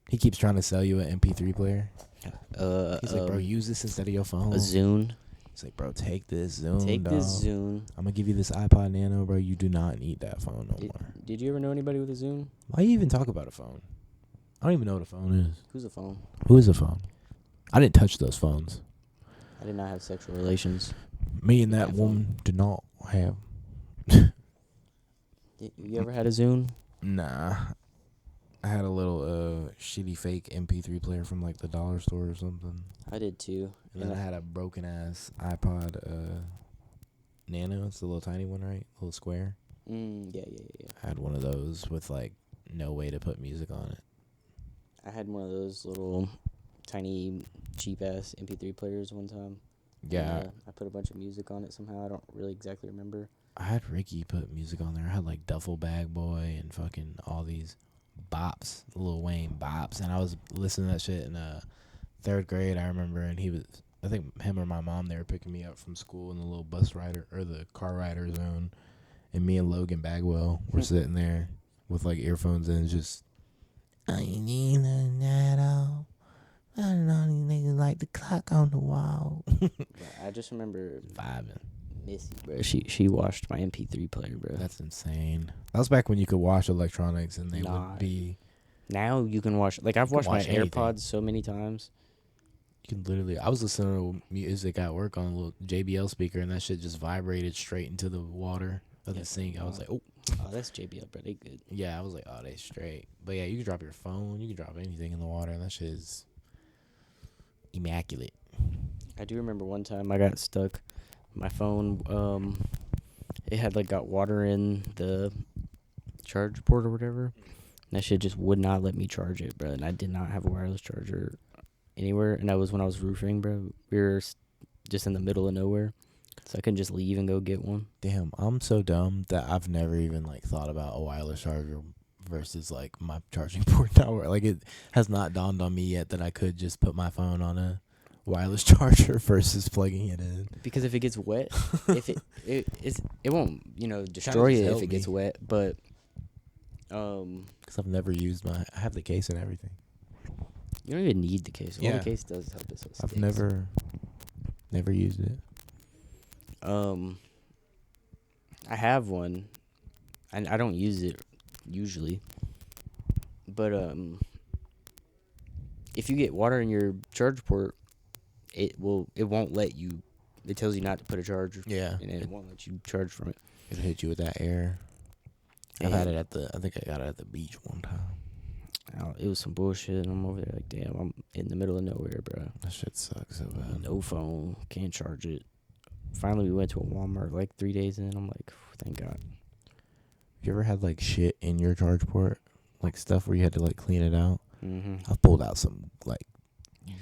He keeps trying to sell you an MP3 player. He's like, bro, use this instead of your phone. A Zune. He's like, bro, take this Zune. Take dog. this Zune. I'm gonna give you this iPod Nano, bro. You do not need that phone no more. Did you ever know anybody with a Zune? Why you even talk about a phone? I don't even know what a phone is. Who's a phone? Who is a phone? I didn't touch those phones. I did not have sexual relations. Me and With that that woman did not have. You ever had a Zune? Nah. I had a little shitty fake MP3 player from like the dollar store or something. I did too. And then I had a broken ass iPod Nano. It's the little tiny one, right? Little square. Yeah. I had one of those with like no way to put music on it. I had one of those little tiny cheap ass MP3 players one time. Yeah. And, I put a bunch of music on it somehow. I don't really exactly remember. I had Ricky put music on there. I had like Duffel Bag Boy and fucking all these bops, Lil Wayne bops, and I was listening to that shit in third grade. I remember, and I think him or my mom, they were picking me up from school in the little bus rider or the car rider zone, and me and Logan Bagwell were sitting there with like earphones in, just I need a netto. I don't know, these niggas like the clock on the wall. I just remember Vibing. Missy, bro. She washed my MP3 player, bro. That's insane. That was back when you could wash electronics and they Nah. would be. Now you can wash. Like I've washed my wash anything. AirPods so many times. You can literally. I was listening to music at work on a little JBL speaker, and that shit just vibrated straight into the water of the sink. I was like, oh, Oh, that's JBL, bro. They good. yeah. I was like, oh, they straight. But yeah, you can drop your phone. You can drop anything in the water, and that shit is immaculate. I do remember one time I got stuck. My phone, it had like got water in the charge port or whatever. And that shit just would not let me charge it, bro. And I did not have a wireless charger anywhere. And that was when I was roofing, bro. We were just in the middle of nowhere, so I couldn't just leave and go get one. Damn, I'm so dumb that I've never even like thought about a wireless charger versus like my charging port tower. Like it has not dawned on me yet that I could just put my phone on a wireless charger versus plugging it in. Because if it gets wet, if it won't destroy just it if help it gets me. wet. But Because I've never used I have the case and everything. you don't even need the case. All Yeah. the case does is help us. I've never used it. I have one, and I don't use it usually. But if you get water in your charge port, it won't let you it tells you not to put a charger. Yeah. And it won't let you charge from it. It hit you with that air. I've And had it I think I got it at the beach one time. it was some bullshit. I'm over there like, damn, I'm in the middle of nowhere, bro. That shit sucks so bad. No phone, can't charge it. Finally, we went to a Walmart like 3 days in. I'm like, thank God. You ever had like shit in your charge port? Like stuff where you had to like clean it out? Mm-hmm. I've pulled out some like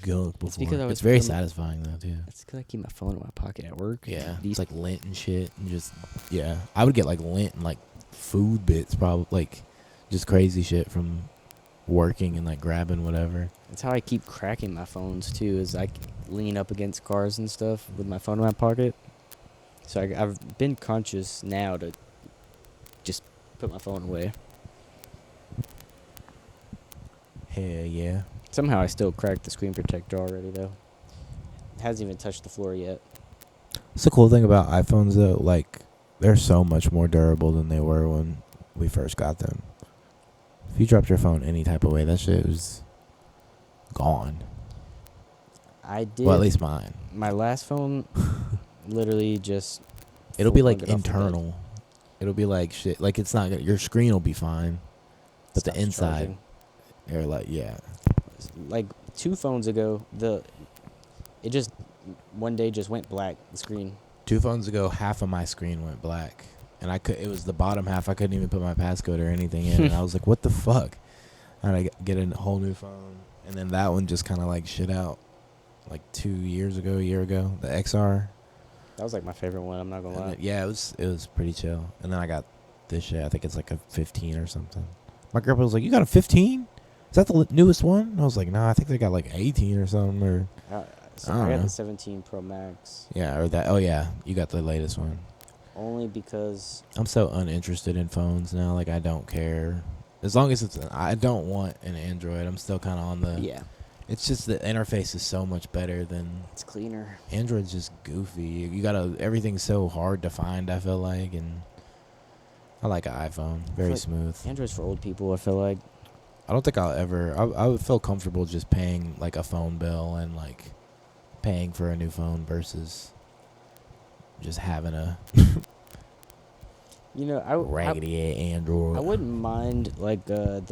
gunk before. because I was It's very putting- satisfying though too. That's because I keep my phone in my pocket at work. Yeah, These it's like lint and shit, and just I would get like lint and like food bits, probably like just crazy shit from working and like grabbing whatever. That's how I keep cracking my phones too. Is I lean up against cars and stuff with my phone in my pocket. So I've been conscious now to just put my phone away. Hell yeah. Somehow I still cracked the screen protector already though. It hasn't even touched the floor yet. It's the cool thing about iPhones though, like they're so much more durable than they were when we first got them. If you dropped your phone any type of way, that shit was gone. I did. Well, at least mine. My last phone literally just. It'll be full like plugged it off the bed. internal. It'll be like shit. Like it's not gonna, your screen will be fine, but the Stops inside, charging. they're like Like 2 phones ago, it just one day just went black. The screen. 2 phones ago, half of my screen went black, and it was the bottom half. I couldn't even put my passcode or anything in, and I was like, "What the fuck?" And I get a whole new phone, and then that one just kind of like shit out, like a year ago, the XR. That was like my favorite one. I'm not gonna And lie. then, yeah, it was pretty chill. And then I got this shit. I think it's like a 15 or something. My girlfriend was like, "You got a 15? Is that the newest one?" And I was like, "No, I think they got like 18 or something." Or So I don't I got know. the 17 Pro Max yeah, or that. Oh yeah, you got the latest one. only because I'm so uninterested in phones now. Like I don't care as long as I don't want an Android. I'm still kind of on the. yeah, It's just the interface is so much better than it's cleaner. Android's just goofy. You gotta everything's so hard to find. I feel like, and I like an iPhone. Very like smooth. Android's for old people. I feel like. I don't think I'll ever. I would feel comfortable just paying like a phone bill and like paying for a new phone versus just having a You know, raggedy Android. I wouldn't mind like the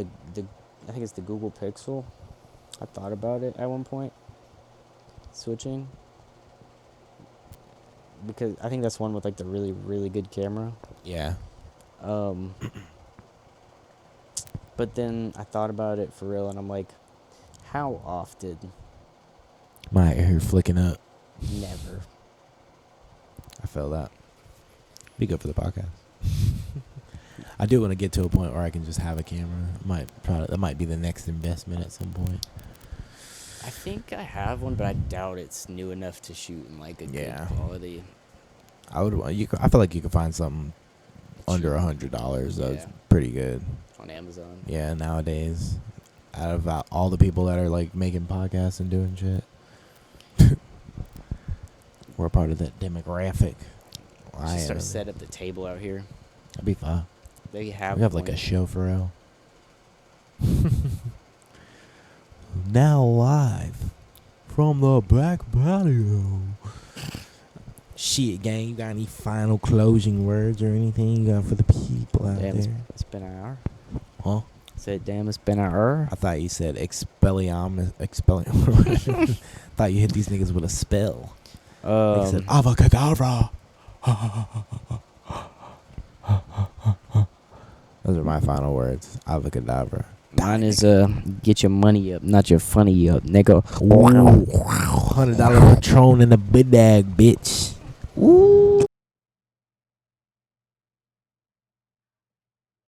I think it's the Google Pixel. I thought about it at one point, switching, because I think that's one with like the really really good camera. Yeah. But then I thought about it for real, and I'm like, how often? My hair flicking up. Never. I feel that. Be good for the podcast. I do want to get to a point where I can just have a camera. That might be the next investment at some point. I think I have one, but I doubt it's new enough to shoot in like a good quality. I feel like you could find something under $100. That's pretty good On Amazon. Yeah, nowadays, out of all the people that are like making podcasts and doing shit, we're part of that demographic. Just start set up the table out here. That'd be fun. They have. We have like a show for real. Now live from the back patio. Shit, gang, you got any final closing words or anything you got for the people out Damn, there? it's been an hour. Huh? Said, damn, it's been an hour. I thought you said expellium. Thought you hit these niggas with a spell. Like said avocadabra. Those are my final words. Avocadabra. Mine is get your money up, not your funny up, nigga. $100 Patron in the big bag, bitch. Ooh.